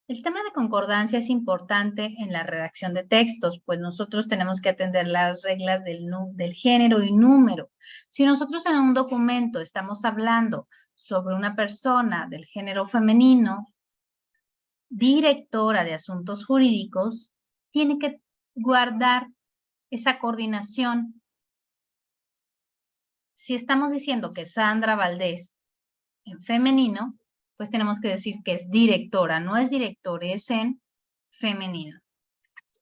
El tema de concordancia es importante en la redacción de textos, pues nosotros tenemos que atender las reglas del género y número. Si nosotros en un documento estamos hablando sobre una persona del género femenino, directora de asuntos jurídicos, tiene que guardar esa coordinación. Si estamos diciendo que Sandra Valdés en femenino, pues tenemos que decir que es directora, no es director, es en femenino.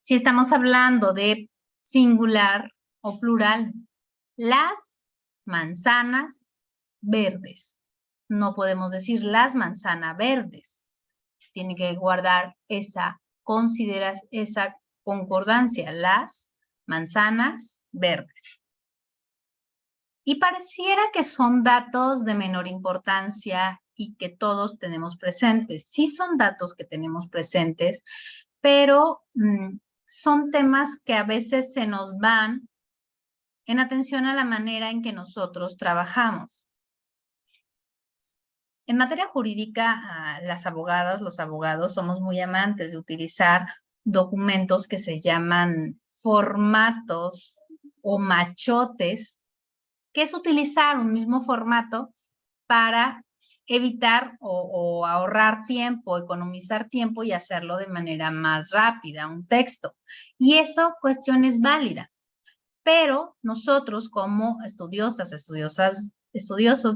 Si estamos hablando de singular o plural, las manzanas verdes. No podemos decir las manzanas verdes. Tiene que guardar esa concordancia, las manzanas verdes. Y pareciera que son datos de menor importancia y que todos tenemos presentes. Sí son datos que tenemos presentes, pero son temas que a veces se nos van en atención a la manera en que nosotros trabajamos. En materia jurídica, las abogadas, los abogados, somos muy amantes de utilizar documentos que se llaman formatos o machotes, que es utilizar un mismo formato para evitar o ahorrar tiempo, economizar tiempo y hacerlo de manera más rápida, un texto. Y eso cuestión es válida. Pero nosotros como estudiosos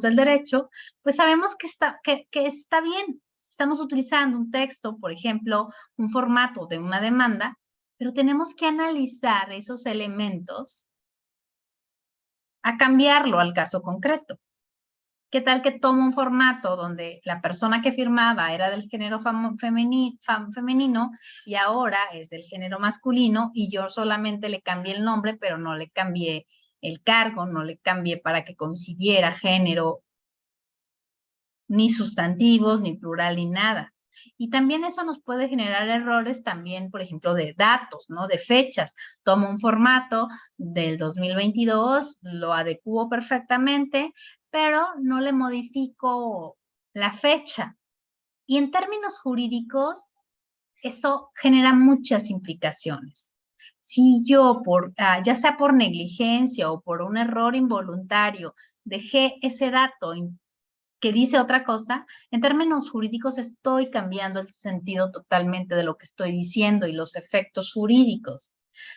del derecho, pues sabemos que está bien. Estamos utilizando un texto, por ejemplo, un formato de una demanda, pero tenemos que analizar esos elementos a cambiarlo al caso concreto. ¿Qué tal que tomo un formato donde la persona que firmaba era del género femenino y ahora es del género masculino y yo solamente le cambié el nombre, pero no le cambié el cargo, no le cambié para que coincidiera género, ni sustantivos, ni plural, ni nada? Y también eso nos puede generar errores también, por ejemplo, de datos, ¿no? De fechas. Tomo un formato del 2022, lo adecuo perfectamente, pero no le modifico la fecha. Y en términos jurídicos, eso genera muchas implicaciones. Si yo, ya sea por negligencia o por un error involuntario, dejé ese dato que dice otra cosa, en términos jurídicos estoy cambiando el sentido totalmente de lo que estoy diciendo y los efectos jurídicos.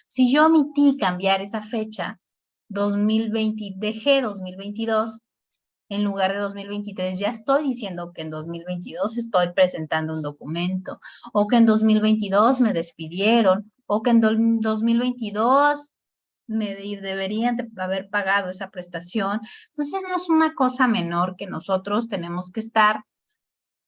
Si yo omití cambiar esa fecha, dejé 2022, en lugar de 2023, ya estoy diciendo que en 2022 estoy presentando un documento, o que en 2022 me despidieron, o que en 2022 me deberían de haber pagado esa prestación. Entonces no es una cosa menor que nosotros tenemos que estar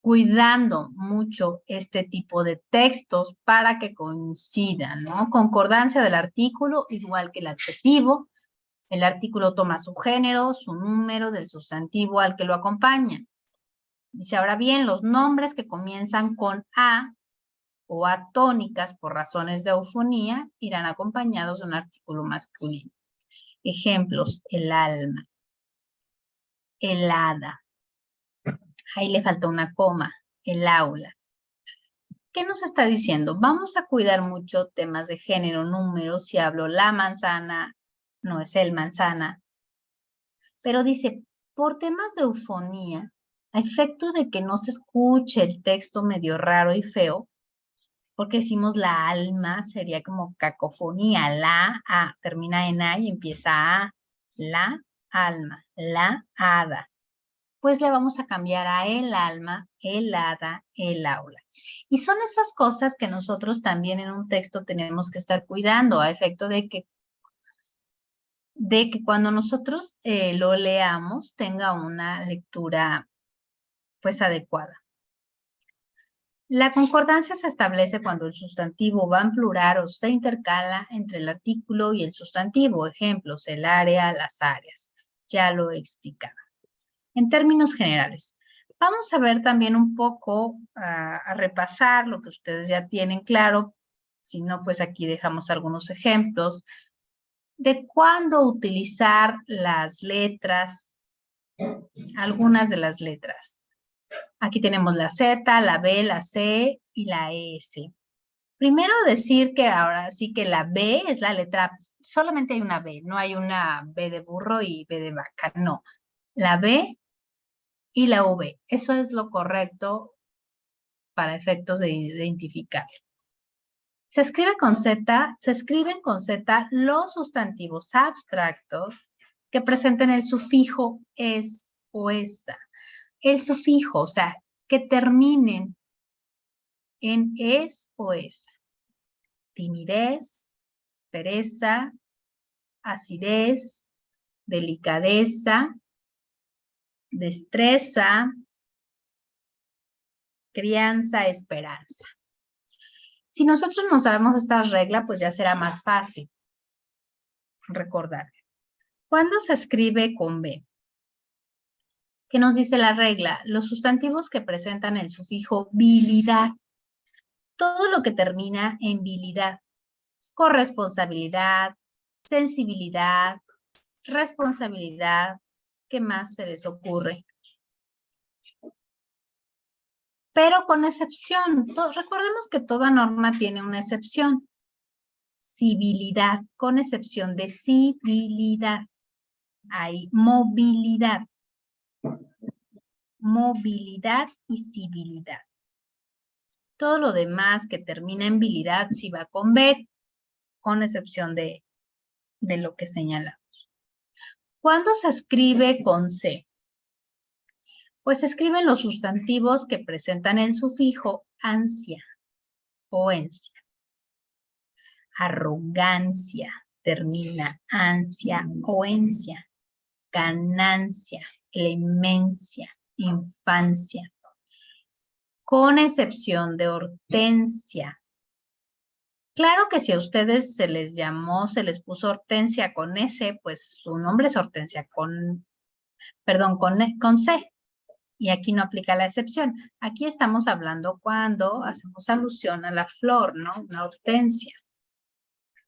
cuidando mucho este tipo de textos para que coincidan, ¿no? Concordancia del artículo, igual que el adjetivo. El artículo toma su género, su número del sustantivo al que lo acompaña. Dice, ahora bien, los nombres que comienzan con A o atónicas por razones de eufonía irán acompañados de un artículo masculino. Ejemplos, el alma, el hada. Ahí le falta una coma, el aula. ¿Qué nos está diciendo? Vamos a cuidar mucho temas de género, números. Si hablo la manzana, no es el manzana. Pero dice, por temas de eufonía, a efecto de que no se escuche el texto medio raro y feo, porque decimos la alma, sería como cacofonía, la A, termina en A y empieza A, la alma, la hada. Pues le vamos a cambiar a el alma, el hada, el aula. Y son esas cosas que nosotros también en un texto tenemos que estar cuidando, a efecto de que cuando nosotros lo leamos tenga una lectura pues adecuada. La concordancia se establece cuando el sustantivo va en plural o se intercala entre el artículo y el sustantivo. Ejemplos, el área, las áreas. Ya lo he explicado. En términos generales, vamos a ver también un poco, a repasar lo que ustedes ya tienen claro. Si no, pues aquí dejamos algunos ejemplos de cuándo utilizar las letras, algunas de las letras. Aquí tenemos la Z, la B, la C y la S. Primero decir que ahora sí que la B es la letra, solamente hay una B, no hay una B de burro y B de vaca, no. La B y la V, eso es lo correcto para efectos de identificar. Se escriben con Z los sustantivos abstractos que presenten el sufijo es o esa. el sufijo, o sea, que terminen en es o esa. Timidez, pereza, acidez, delicadeza, destreza, crianza, esperanza. Si nosotros no sabemos esta regla, pues ya será más fácil recordar. ¿Cuándo se escribe con B? ¿Qué nos dice la regla? Los sustantivos que presentan el sufijo bilidad. Todo lo que termina en bilidad. Corresponsabilidad, sensibilidad, responsabilidad. ¿Qué más se les ocurre? Pero con excepción. Recordemos que toda norma tiene una excepción. Civilidad, con excepción de civilidad. Hay movilidad. Movilidad y civilidad. Todo lo demás que termina en bilidad sí va con B, con excepción de lo que señalamos. ¿Cuándo se escribe con C? Pues se escriben los sustantivos que presentan el sufijo ansia o encia. Arrogancia termina ansia o encia. Ganancia, clemencia, infancia. Con excepción de hortensia. Claro que si a ustedes se les llamó, se les puso Hortensia con S, pues su nombre es Hortensia con C. Y aquí no aplica la excepción. Aquí estamos hablando cuando hacemos alusión a la flor, ¿no? Una hortensia.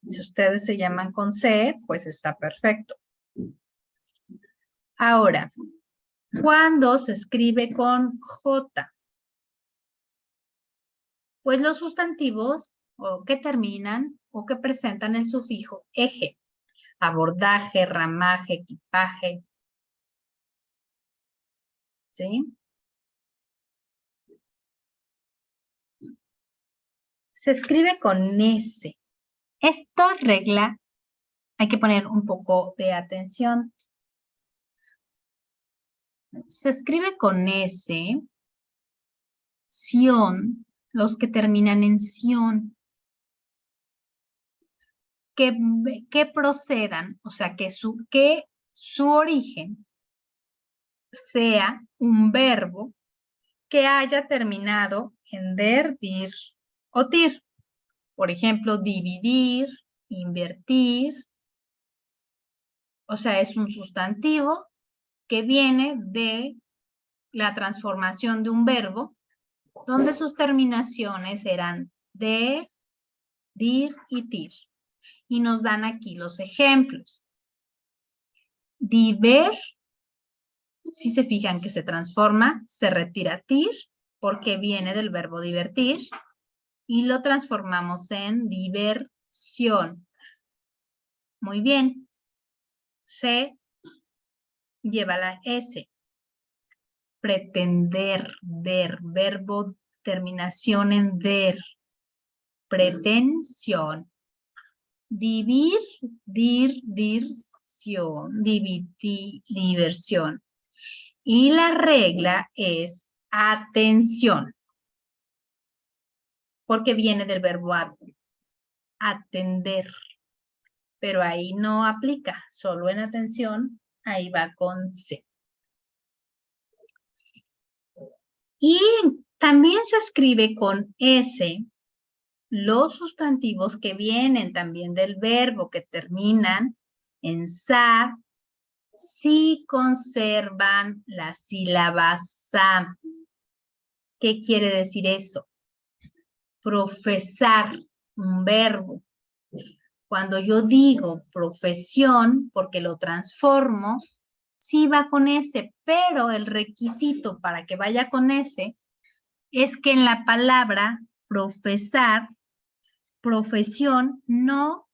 Si ustedes se llaman con C, pues está perfecto. Ahora, ¿cuándo se escribe con J? Pues los sustantivos o que terminan o que presentan el sufijo eje. Abordaje, ramaje, equipaje. ¿Sí? Se escribe con S. Esta regla hay que poner un poco de atención. Se escribe con S, sion, los que terminan en sion. Que procedan, o sea, que su origen sea un verbo que haya terminado en der, dir o tir. Por ejemplo, dividir, invertir. O sea, es un sustantivo que viene de la transformación de un verbo donde sus terminaciones eran der, dir y tir. Y nos dan aquí los ejemplos. Diver, si se fijan que se transforma, se retira tir, porque viene del verbo divertir, y lo transformamos en diversión. Muy bien. Se lleva la S. Pretender, der, verbo, terminación en der. Pretensión. Divir, dir, dirción, diversión. Y la regla es atención, porque viene del verbo atender, pero ahí no aplica, solo en atención, ahí va con C. Y también se escribe con S los sustantivos que vienen también del verbo, que terminan en sa, si conservan la sílaba sa. ¿Qué quiere decir eso? Profesar, un verbo. Cuando yo digo profesión, porque lo transformo, sí va con ese, pero el requisito para que vaya con ese es que en la palabra profesar, profesión, no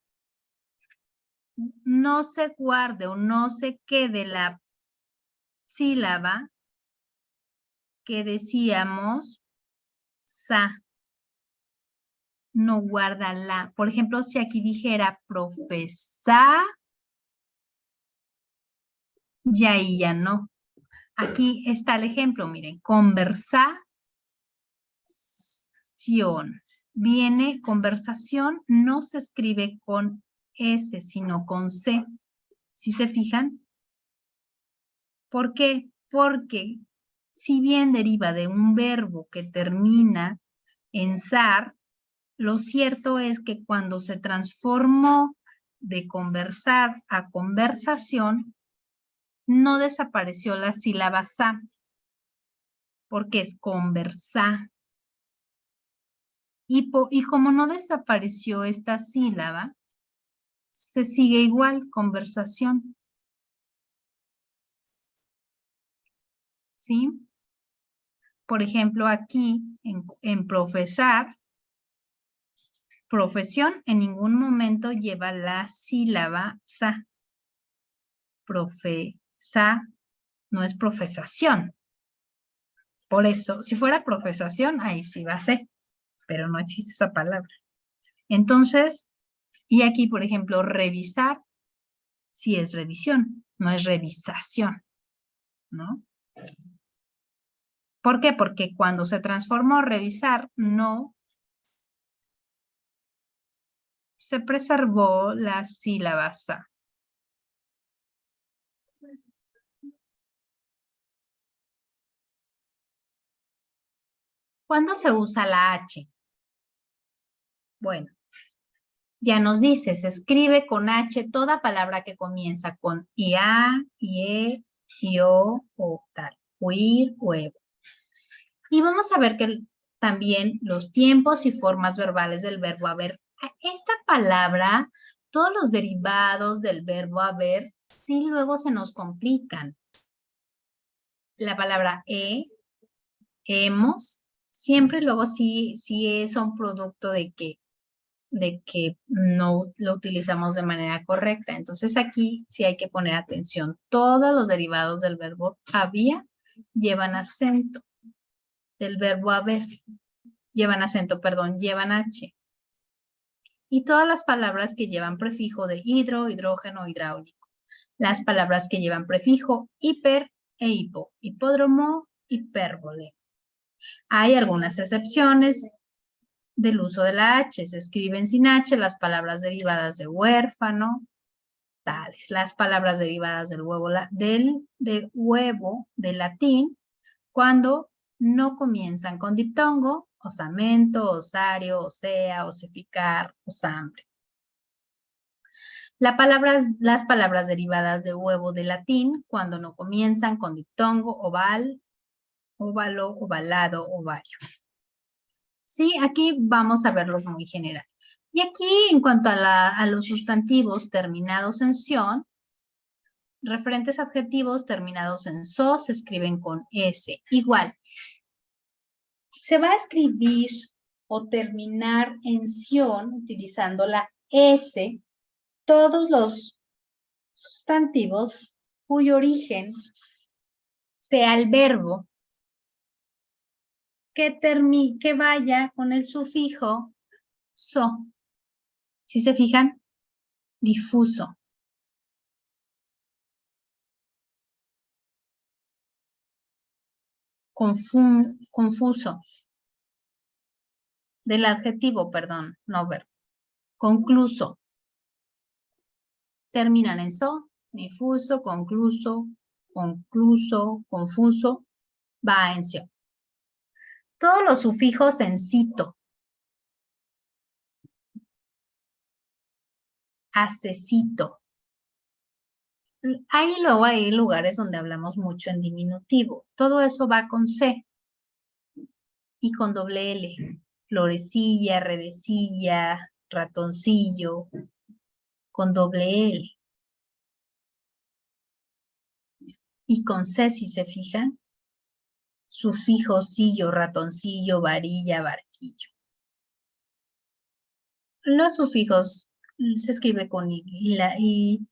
se guarde o no se quede la sílaba que decíamos sa. No guarda la. Por ejemplo, si aquí dijera profesar, ya ahí ya no. Aquí está el ejemplo, miren, conversación. Viene conversación, no se escribe con S, sino con C. ¿Sí se fijan? ¿Por qué? Porque si bien deriva de un verbo que termina en zar, lo cierto es que cuando se transformó de conversar a conversación, no desapareció la sílaba sa, porque es conversar. Y como no desapareció esta sílaba, se sigue igual, conversación. ¿Sí? Por ejemplo, aquí en profesar, profesión en ningún momento lleva la sílaba sa. Profesa no es profesación. Por eso, si fuera profesación, ahí sí va a ser, pero no existe esa palabra. Entonces, y aquí, por ejemplo, revisar, sí es revisión, no es revisación, ¿no? ¿Por qué? Porque cuando se transformó revisar, no se preservó la sílaba sa. ¿Cuándo se usa la H? Bueno, ya nos dice, se escribe con H toda palabra que comienza con IA, IE, IO o tal. Oír, huevo. Y vamos a ver que también los tiempos y formas verbales del verbo haber. Esta palabra, todos los derivados del verbo haber, sí luego se nos complican. La palabra hemos, siempre luego sí son producto de que no lo utilizamos de manera correcta. Entonces aquí sí hay que poner atención. Todos los derivados del verbo había llevan acento. Del verbo haber llevan acento, perdón, llevan H. Y todas las palabras que llevan prefijo de hidro, hidrógeno, hidráulico. Las palabras que llevan prefijo hiper e hipo, hipódromo, hipérbole. Hay algunas excepciones del uso de la H. Se escriben sin H las palabras derivadas de huérfano, tales. Las palabras derivadas del huevo, de latín, cuando no comienzan con diptongo, osamento, osario, osea, osificar, osambre. Las palabras derivadas de huevo de latín, cuando no comienzan con diptongo, oval, óvalo, ovalado, ovario. Sí, aquí vamos a verlos muy general. Y aquí, en cuanto a los sustantivos terminados en ción, referentes adjetivos terminados en so se escriben con S. Igual, se va a escribir o terminar en ción utilizando la S todos los sustantivos cuyo origen sea el verbo que vaya con el sufijo so. ¿Sí se fijan? Difuso. Confuso. Del adjetivo, perdón, no verbo. Concluso. Terminan en so, difuso, concluso, confuso, va en sio. Todos los sufijos en cito. Hacecito. Ahí luego hay lugares donde hablamos mucho en diminutivo. Todo eso va con C y con doble L. Florecilla, redecilla, ratoncillo, con doble L. Y con C, si se fijan, sufijocillo, ratoncillo, varilla, barquillo. Los sufijos se escribe con y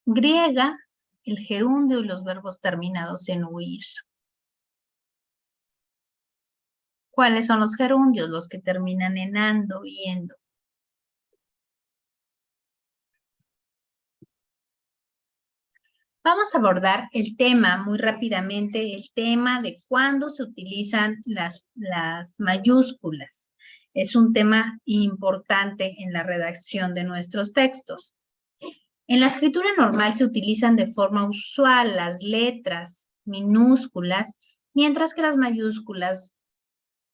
griega, el gerundio y los verbos terminados en huir. ¿Cuáles son los gerundios? Los que terminan en ando, yendo. Vamos a abordar el tema muy rápidamente, el tema de cuándo se utilizan las mayúsculas. Es un tema importante en la redacción de nuestros textos. En la escritura normal se utilizan de forma usual las letras minúsculas, mientras que las mayúsculas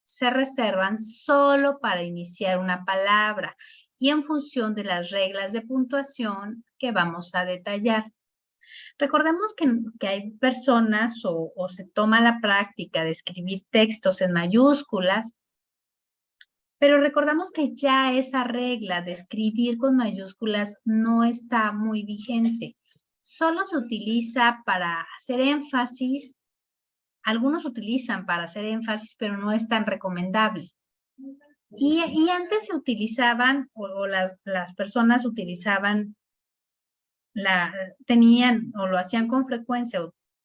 se reservan solo para iniciar una palabra y en función de las reglas de puntuación que vamos a detallar. Recordemos que hay personas o se toma la práctica de escribir textos en mayúsculas, pero recordamos que ya esa regla de escribir con mayúsculas no está muy vigente. Solo se utiliza para hacer énfasis. Algunos utilizan para hacer énfasis, pero no es tan recomendable. Y antes se utilizaban, o las personas utilizaban, tenían o lo hacían con frecuencia,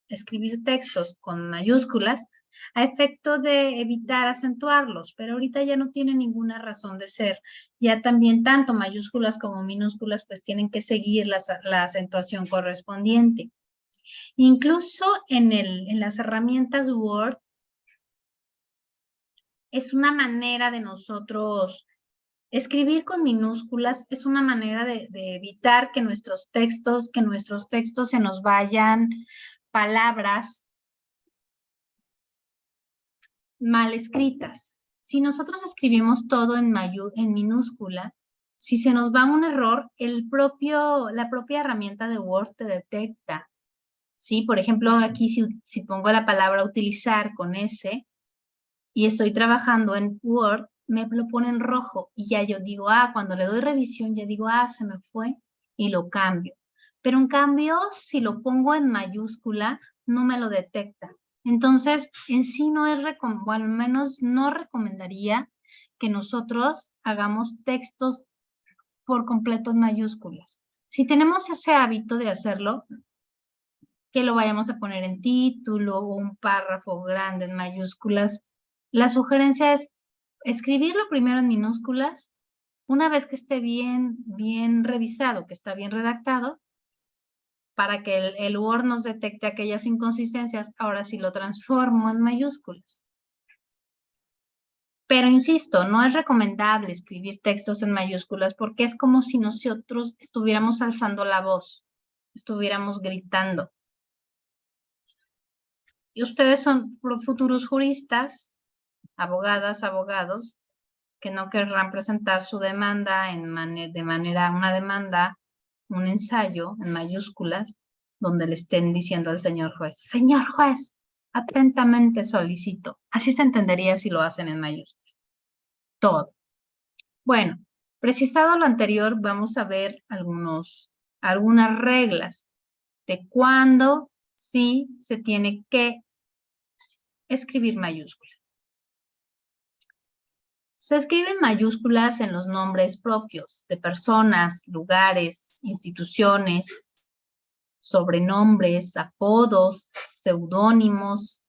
escribir textos con mayúsculas, a efecto de evitar acentuarlos, pero ahorita ya no tiene ninguna razón de ser. Ya también tanto mayúsculas como minúsculas pues tienen que seguir la acentuación correspondiente. Incluso en las herramientas Word, es una manera de nosotros escribir con minúsculas, es una manera de evitar que nuestros textos se nos vayan palabras mal escritas. Si nosotros escribimos todo en minúscula, si se nos va un error, la propia herramienta de Word te detecta. ¿Sí? Por ejemplo, aquí si pongo la palabra utilizar con S y estoy trabajando en Word, me lo pone en rojo y ya yo digo, cuando le doy revisión ya digo, se me fue y lo cambio. Pero en cambio, si lo pongo en mayúscula, no me lo detecta. Entonces, en sí no es, bueno, al menos no recomendaría que nosotros hagamos textos por completo en mayúsculas. Si tenemos ese hábito de hacerlo, que lo vayamos a poner en título o un párrafo grande en mayúsculas, la sugerencia es escribirlo primero en minúsculas, una vez que esté bien revisado, que está bien redactado, para que el Word nos detecte aquellas inconsistencias, ahora sí lo transformo en mayúsculas. Pero insisto, no es recomendable escribir textos en mayúsculas porque es como si nosotros estuviéramos alzando la voz, estuviéramos gritando. Y ustedes son futuros juristas, abogadas, abogados, que no querrán presentar su demanda una demanda, un ensayo en mayúsculas, donde le estén diciendo al señor juez, atentamente solicito. Así se entendería si lo hacen en mayúsculas. Todo. Bueno, precisado lo anterior, vamos a ver algunas reglas de cuándo sí se tiene que escribir mayúsculas. Se escriben mayúsculas en los nombres propios de personas, lugares, instituciones, sobrenombres, apodos, seudónimos,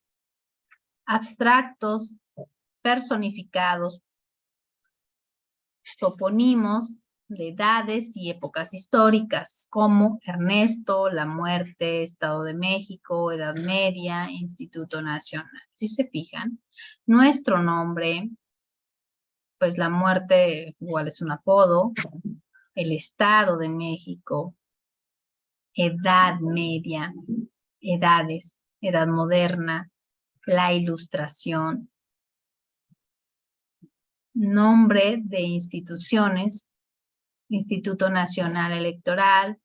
abstractos, personificados, topónimos de edades y épocas históricas, como Ernesto, la muerte, Estado de México, Edad Media, Instituto Nacional. Si se fijan, nuestro nombre, pues la muerte igual es un apodo, el Estado de México, Edad Media, edades, Edad Moderna, la Ilustración, nombre de instituciones, Instituto Nacional Electoral,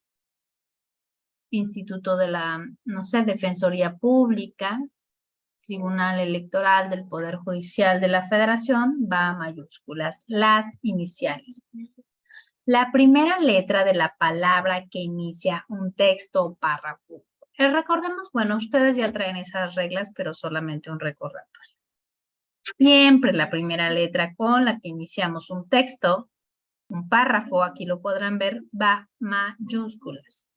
Instituto de la, Defensoría Pública, Tribunal Electoral del Poder Judicial de la Federación, va a mayúsculas, las iniciales. La primera letra de la palabra que inicia un texto o párrafo. Recordemos, bueno, ustedes ya traen esas reglas, pero solamente un recordatorio. Siempre la primera letra con la que iniciamos un texto, un párrafo, aquí lo podrán ver, va mayúsculas.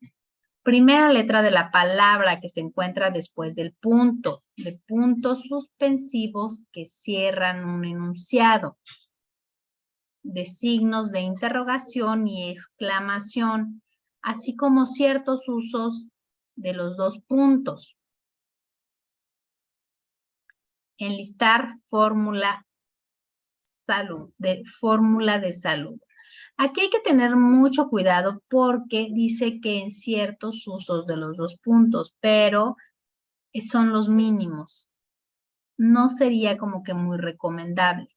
Primera letra de la palabra que se encuentra después del punto, de puntos suspensivos que cierran un enunciado, de signos de interrogación y exclamación, así como ciertos usos de los dos puntos. Enlistar fórmula de salud. Aquí hay que tener mucho cuidado porque dice que en ciertos usos de los dos puntos, pero son los mínimos. No sería como que muy recomendable.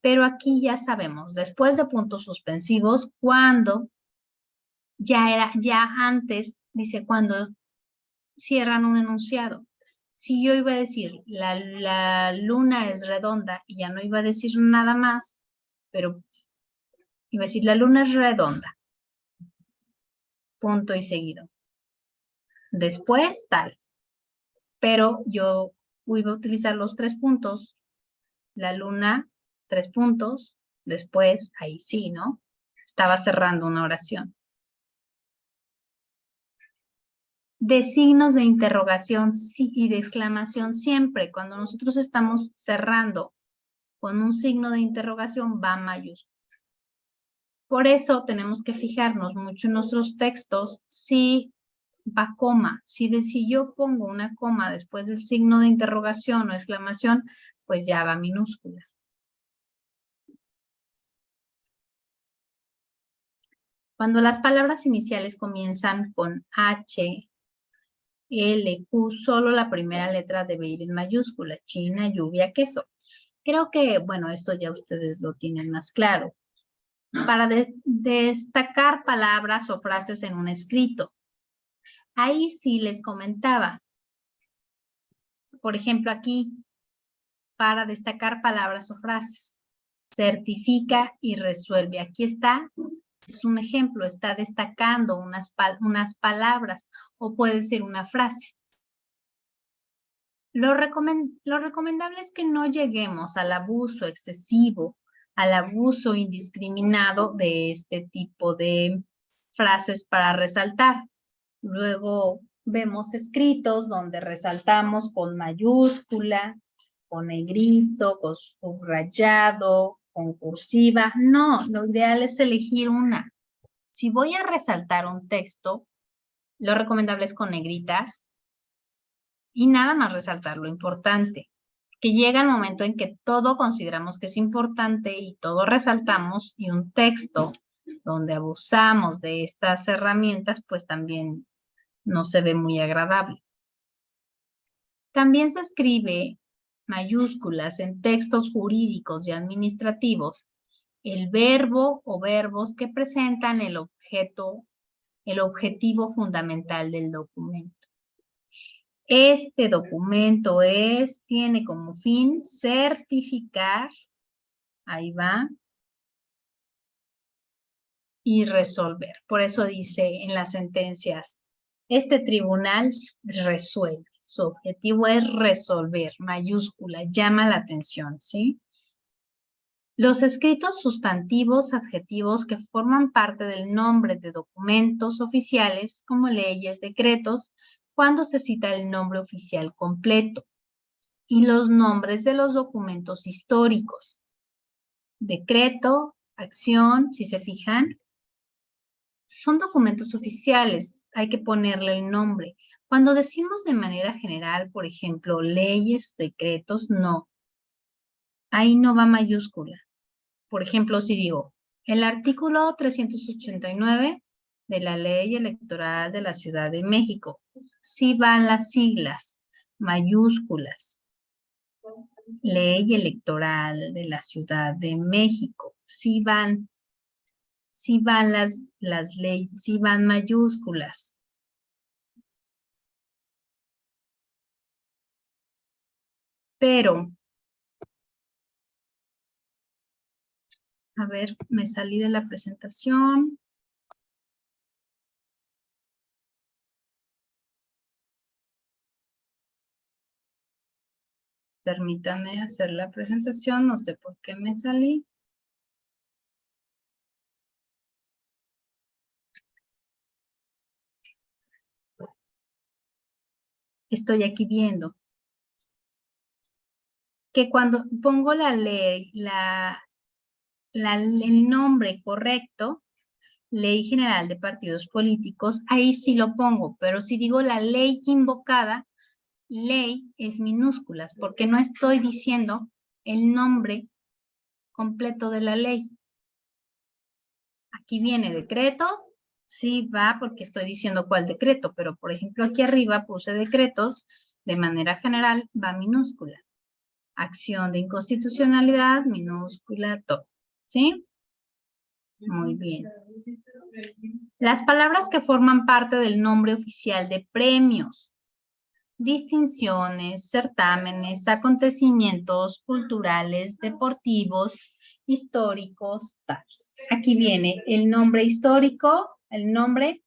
Pero aquí ya sabemos, después de puntos suspensivos, cuando ya antes, dice cuando cierran un enunciado. Si yo iba a decir, la luna es redonda y ya no iba a decir nada más, pero iba a decir, la luna es redonda. Punto y seguido. Después, tal. Pero yo iba a utilizar los 3 puntos. La luna, 3 puntos. Después, ahí sí, ¿no? Estaba cerrando una oración. De signos de interrogación y de exclamación siempre. Cuando nosotros estamos cerrando con un signo de interrogación va mayúscula. Por eso tenemos que fijarnos mucho en nuestros textos si va coma. Si yo pongo una coma después del signo de interrogación o exclamación, pues ya va minúscula. Cuando las palabras iniciales comienzan con H, L, Q, solo la primera letra debe ir en mayúscula. China, lluvia, queso. Creo que, bueno, esto ya ustedes lo tienen más claro. Para destacar palabras o frases en un escrito. Ahí sí les comentaba. Por ejemplo, aquí, para destacar palabras o frases. Certifica y resuelve. Aquí está, es un ejemplo, está destacando unas palabras o puede ser una frase. Lo recomendable es que no lleguemos al abuso excesivo, al abuso indiscriminado de este tipo de frases para resaltar. Luego vemos escritos donde resaltamos con mayúscula, con negrito, con subrayado, con cursiva. No, lo ideal es elegir una. Si voy a resaltar un texto, lo recomendable es con negritas y nada más resaltar lo importante. Que llega el momento en que todo consideramos que es importante y todo resaltamos y un texto donde abusamos de estas herramientas, pues también no se ve muy agradable. También se escribe mayúsculas en textos jurídicos y administrativos el verbo o verbos que presentan el objetivo fundamental del documento. Este documento tiene como fin certificar, ahí va, y resolver. Por eso dice en las sentencias, este tribunal resuelve. Su objetivo es resolver, mayúscula, llama la atención, ¿sí? Los escritos sustantivos, adjetivos que forman parte del nombre de documentos oficiales, como leyes, decretos, cuando se cita el nombre oficial completo. Y los nombres de los documentos históricos. Decreto, acción, si se fijan, son documentos oficiales, hay que ponerle el nombre. Cuando decimos de manera general, por ejemplo, leyes, decretos, no. Ahí no va mayúscula. Por ejemplo, si digo, el artículo 389 de la Ley Electoral de la Ciudad de México, sí van las siglas, mayúsculas. Ley Electoral de la Ciudad de México, sí van las leyes, sí van mayúsculas. Pero, a ver, me salí de la presentación. Permítame hacer la presentación, no sé por qué me salí. Estoy aquí viendo que cuando pongo la ley, el nombre correcto, Ley General de Partidos Políticos, ahí sí lo pongo, pero si digo la ley invocada, ley es minúsculas, porque no estoy diciendo el nombre completo de la ley. Aquí viene decreto, sí va porque estoy diciendo cuál decreto, pero por ejemplo aquí arriba puse decretos, de manera general va minúscula. Acción de inconstitucionalidad, minúscula, todo, ¿sí? Muy bien. Las palabras que forman parte del nombre oficial de premios, distinciones, certámenes, acontecimientos culturales, deportivos, históricos, tales. Aquí viene el nombre histórico, el nombre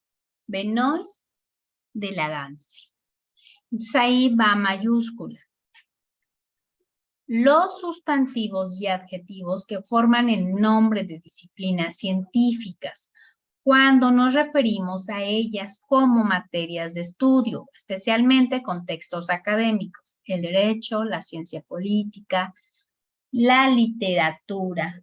Benoist de la Danza. Entonces ahí va mayúscula. Los sustantivos y adjetivos que forman el nombre de disciplinas científicas, cuando nos referimos a ellas como materias de estudio, especialmente contextos académicos, el derecho, la ciencia política, la literatura.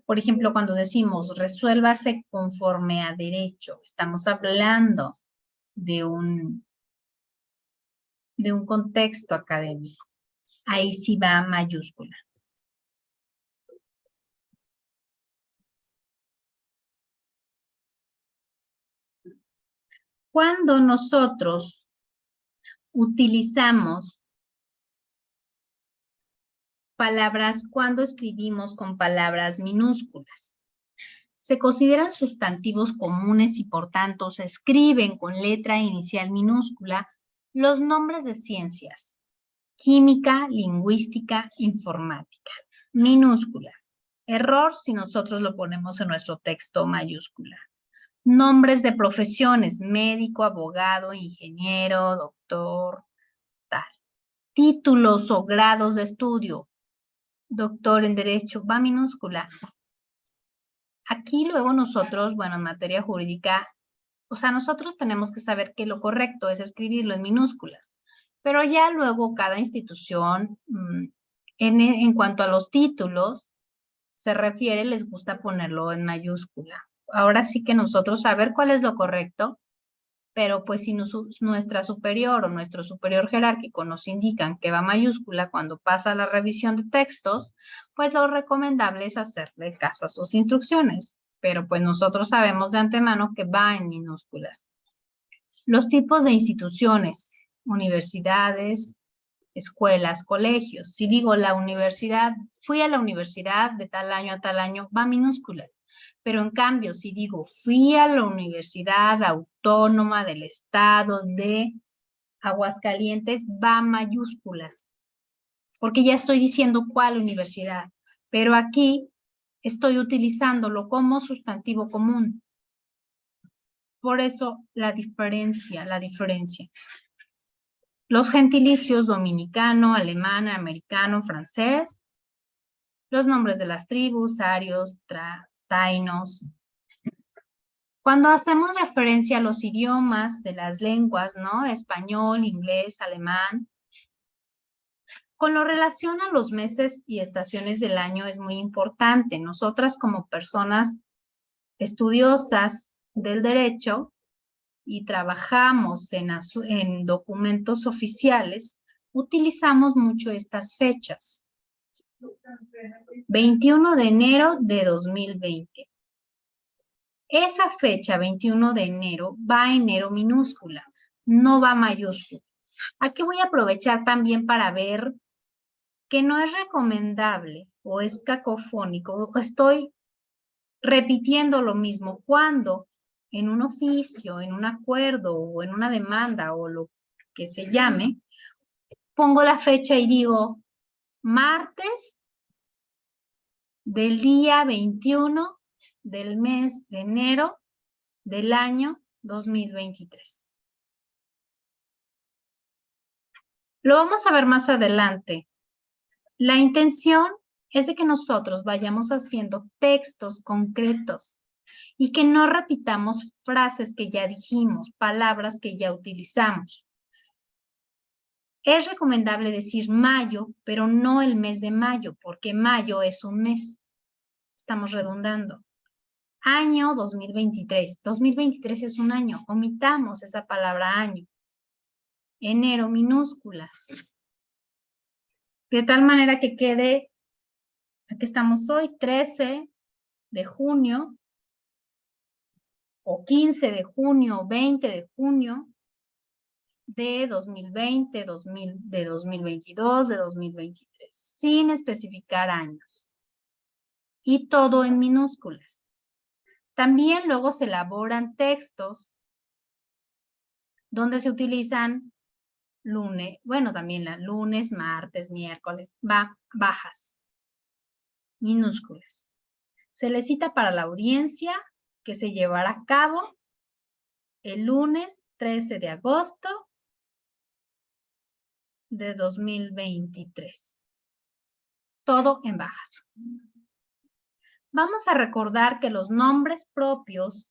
Por ejemplo, cuando decimos resuélvase conforme a derecho, estamos hablando de un contexto académico. Ahí sí va mayúscula. Cuando nosotros utilizamos palabras, cuando escribimos con palabras minúsculas, se consideran sustantivos comunes y por tanto se escriben con letra inicial minúscula los nombres de ciencias, química, lingüística, informática, minúsculas. Error si nosotros lo ponemos en nuestro texto mayúscula. Nombres de profesiones, médico, abogado, ingeniero, doctor, tal. Títulos o grados de estudio, doctor en derecho, va minúscula. Aquí luego nosotros, bueno, en materia jurídica, o sea, nosotros tenemos que saber que lo correcto es escribirlo en minúsculas, pero ya luego cada institución, en cuanto a los títulos, se refiere, les gusta ponerlo en mayúscula. Ahora sí que nosotros saber cuál es lo correcto, pero pues si nuestra superior o nuestro superior jerárquico nos indican que va mayúscula cuando pasa la revisión de textos, pues lo recomendable es hacerle caso a sus instrucciones, pero pues nosotros sabemos de antemano que va en minúsculas. Los tipos de instituciones, universidades, escuelas, colegios. Si digo la universidad, fui a la universidad de tal año a tal año, va minúsculas. Pero en cambio, si digo fui a la Universidad Autónoma del Estado de Aguascalientes, va mayúsculas. Porque ya estoy diciendo cuál universidad. Pero aquí estoy utilizándolo como sustantivo común. Por eso la diferencia. Los gentilicios dominicano, alemán, americano, francés, los nombres de las tribus, arios, tainos. Cuando hacemos referencia a los idiomas de las lenguas, ¿no? Español, inglés, alemán, con lo relación a los meses y estaciones del año es muy importante. Nosotras como personas estudiosas del derecho y trabajamos en documentos oficiales, utilizamos mucho estas fechas. 21 de enero de 2020. Esa fecha, 21 de enero, va enero minúscula, no va mayúscula. Aquí voy a aprovechar también para ver que no es recomendable o es cacofónico, o estoy repitiendo lo mismo cuando en un oficio, en un acuerdo o en una demanda o lo que se llame, pongo la fecha y digo martes del día 21 del mes de enero del año 2023. Lo vamos a ver más adelante. La intención es de que nosotros vayamos haciendo textos concretos y que no repitamos frases que ya dijimos, palabras que ya utilizamos. Es recomendable decir mayo, pero no el mes de mayo, porque mayo es un mes. Estamos redundando. Año 2023. 2023 es un año. Omitamos esa palabra año. Enero, minúsculas. De tal manera que quede, aquí estamos hoy, 13 de junio, o 15 de junio, 20 de junio, de 2020, de 2022, de 2023, sin especificar años. Y todo en minúsculas. También luego se elaboran textos donde se utilizan lunes, bueno, también lunes, martes, miércoles, bajas, minúsculas. Se le cita para la audiencia que se llevará a cabo el lunes 13 de agosto de 2023. Todo en bajas. Vamos a recordar que los nombres propios,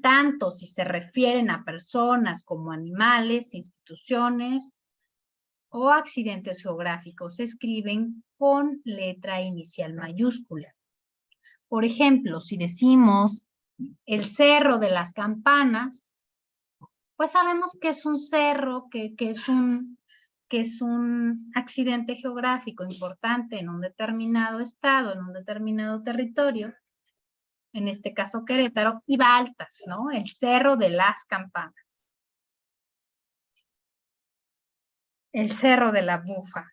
tanto si se refieren a personas como animales, instituciones o accidentes geográficos, se escriben con letra inicial mayúscula. Por ejemplo, si decimos el Cerro de las Campanas, pues sabemos que es un cerro, que es un accidente geográfico importante en un determinado estado, en un determinado territorio, en este caso Querétaro, y Baltas, ¿no? El Cerro de las Campanas. El Cerro de la Bufa.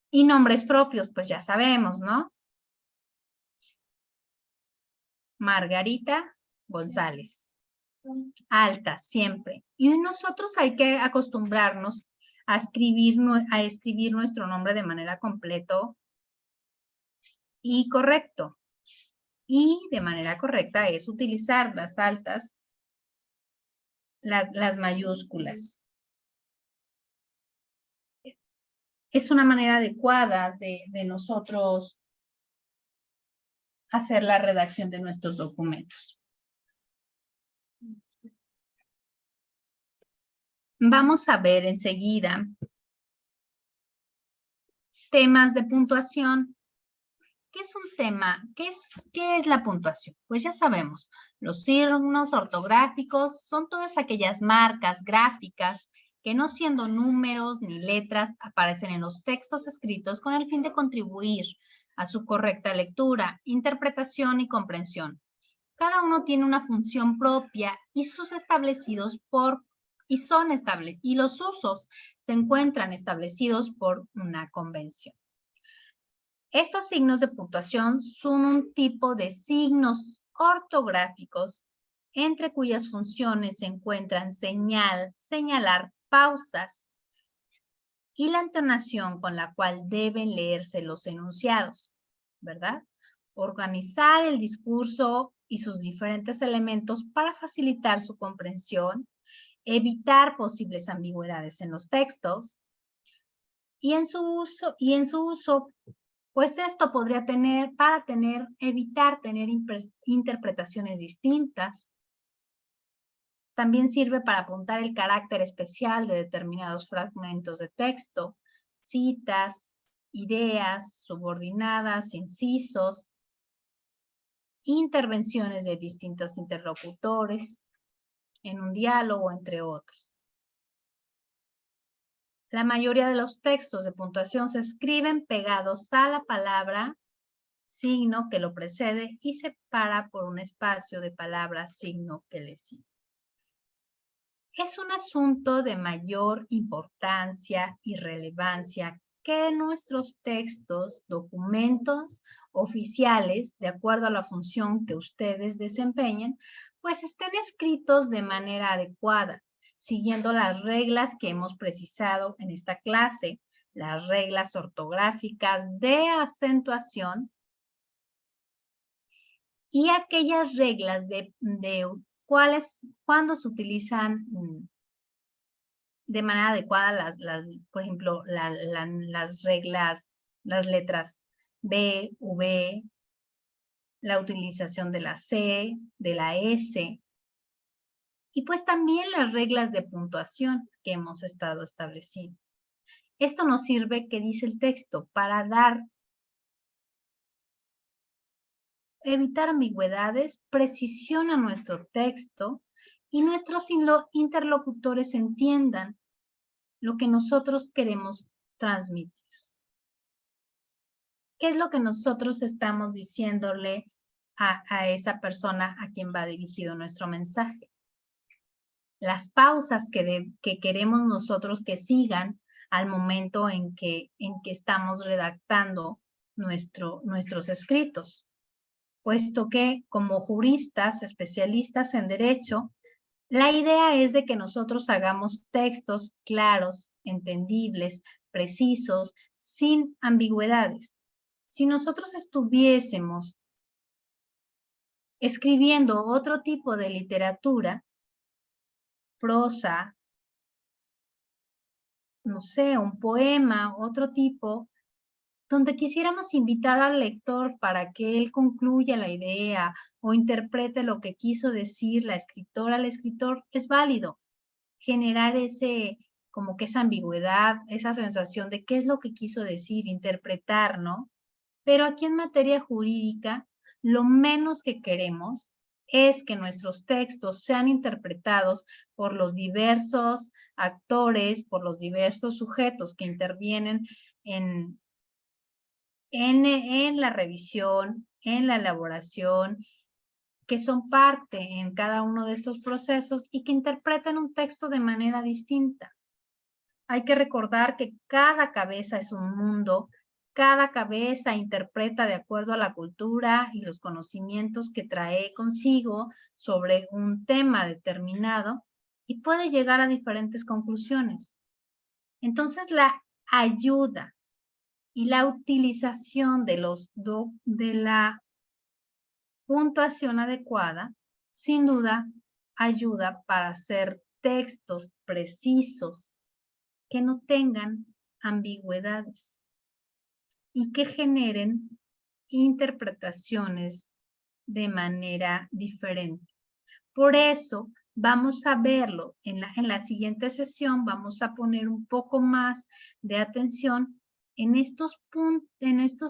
Y nombres propios, pues ya sabemos, ¿no? Margarita González. Alta, siempre. Y nosotros hay que acostumbrarnos a escribir nuestro nombre de manera completo y correcto. Y de manera correcta es utilizar las altas, las mayúsculas. Es una manera adecuada de nosotros hacer la redacción de nuestros documentos. Vamos a ver enseguida temas de puntuación. ¿Qué es un tema? ¿Qué es la puntuación? Pues ya sabemos, los signos ortográficos son todas aquellas marcas gráficas que no siendo números ni letras aparecen en los textos escritos con el fin de contribuir a su correcta lectura, interpretación y comprensión. Cada uno tiene una función propia y los usos se encuentran establecidos por una convención. Estos signos de puntuación son un tipo de signos ortográficos entre cuyas funciones se encuentran señalar pausas y la entonación con la cual deben leerse los enunciados, ¿verdad? Organizar el discurso y sus diferentes elementos para facilitar su comprensión, evitar posibles ambigüedades en los textos y en su uso, pues esto podría evitar tener interpretaciones distintas. También sirve para apuntar el carácter especial de determinados fragmentos de texto, citas, ideas, subordinadas, incisos, intervenciones de distintos interlocutores en un diálogo, entre otros. La mayoría de los textos de puntuación se escriben pegados a la palabra, signo que lo precede y se para por un espacio de palabra, signo que le sigue. Es un asunto de mayor importancia y relevancia que nuestros textos, documentos oficiales, de acuerdo a la función que ustedes desempeñen, pues estén escritos de manera adecuada, siguiendo las reglas que hemos precisado en esta clase, las reglas ortográficas de acentuación y aquellas reglas de cuando se utilizan de manera adecuada por ejemplo, las reglas, las letras B, V, la utilización de la C, de la S, y pues también las reglas de puntuación que hemos estado estableciendo. Esto nos sirve, ¿qué dice el texto? Para evitar ambigüedades, precisión a nuestro texto y nuestros interlocutores entiendan lo que nosotros queremos transmitir. ¿Qué es lo que nosotros estamos diciéndole a esa persona a quien va dirigido nuestro mensaje? Las pausas que queremos nosotros que sigan al momento en que estamos redactando nuestros escritos. Puesto que como juristas, especialistas en derecho, la idea es de que nosotros hagamos textos claros, entendibles, precisos, sin ambigüedades. Si nosotros estuviésemos escribiendo otro tipo de literatura, prosa, no sé, un poema, otro tipo, donde quisiéramos invitar al lector para que él concluya la idea o interprete lo que quiso decir la escritora, el escritor, es válido generar como que esa ambigüedad, esa sensación de qué es lo que quiso decir, interpretar, ¿no? Pero aquí en materia jurídica, lo menos que queremos es que nuestros textos sean interpretados por los diversos actores, por los diversos sujetos que intervienen en la revisión, en la elaboración, que son parte en cada uno de estos procesos y que interpretan un texto de manera distinta. Hay que recordar que cada cabeza es un mundo, cada cabeza interpreta de acuerdo a la cultura y los conocimientos que trae consigo sobre un tema determinado y puede llegar a diferentes conclusiones. Entonces, la ayuda y la utilización de la puntuación adecuada, sin duda, ayuda para hacer textos precisos que no tengan ambigüedades y que generen interpretaciones de manera diferente. Por eso, vamos a verlo en la siguiente sesión, vamos a poner un poco más de atención en estos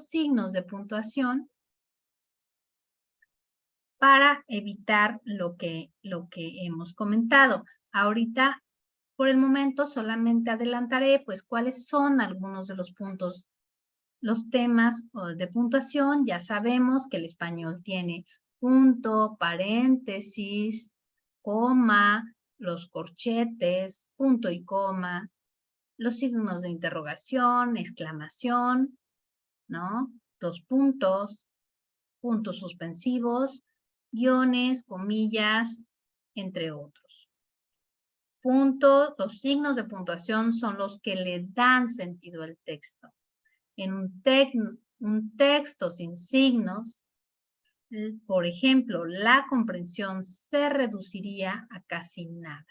signos de puntuación para evitar lo que hemos comentado. Ahorita, por el momento, solamente adelantaré pues cuáles son algunos de los puntos, los temas de puntuación. Ya sabemos que el español tiene punto, paréntesis, coma, los corchetes, punto y coma, los signos de interrogación, exclamación, ¿no? Dos puntos, puntos suspensivos, guiones, comillas, entre otros. Los signos de puntuación son los que le dan sentido al texto. En un texto sin signos, por ejemplo, la comprensión se reduciría a casi nada.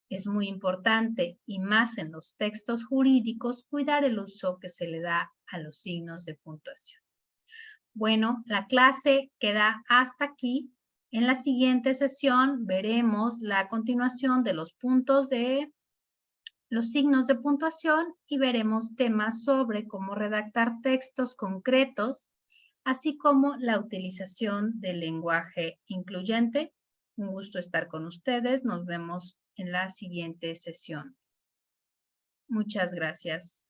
Es muy importante, y más en los textos jurídicos, cuidar el uso que se le da a los signos de puntuación. Bueno, la clase queda hasta aquí. En la siguiente sesión veremos la continuación de los puntos de los signos de puntuación y veremos temas sobre cómo redactar textos concretos, así como la utilización del lenguaje incluyente. Un gusto estar con ustedes. Nos vemos en la siguiente sesión. Muchas gracias.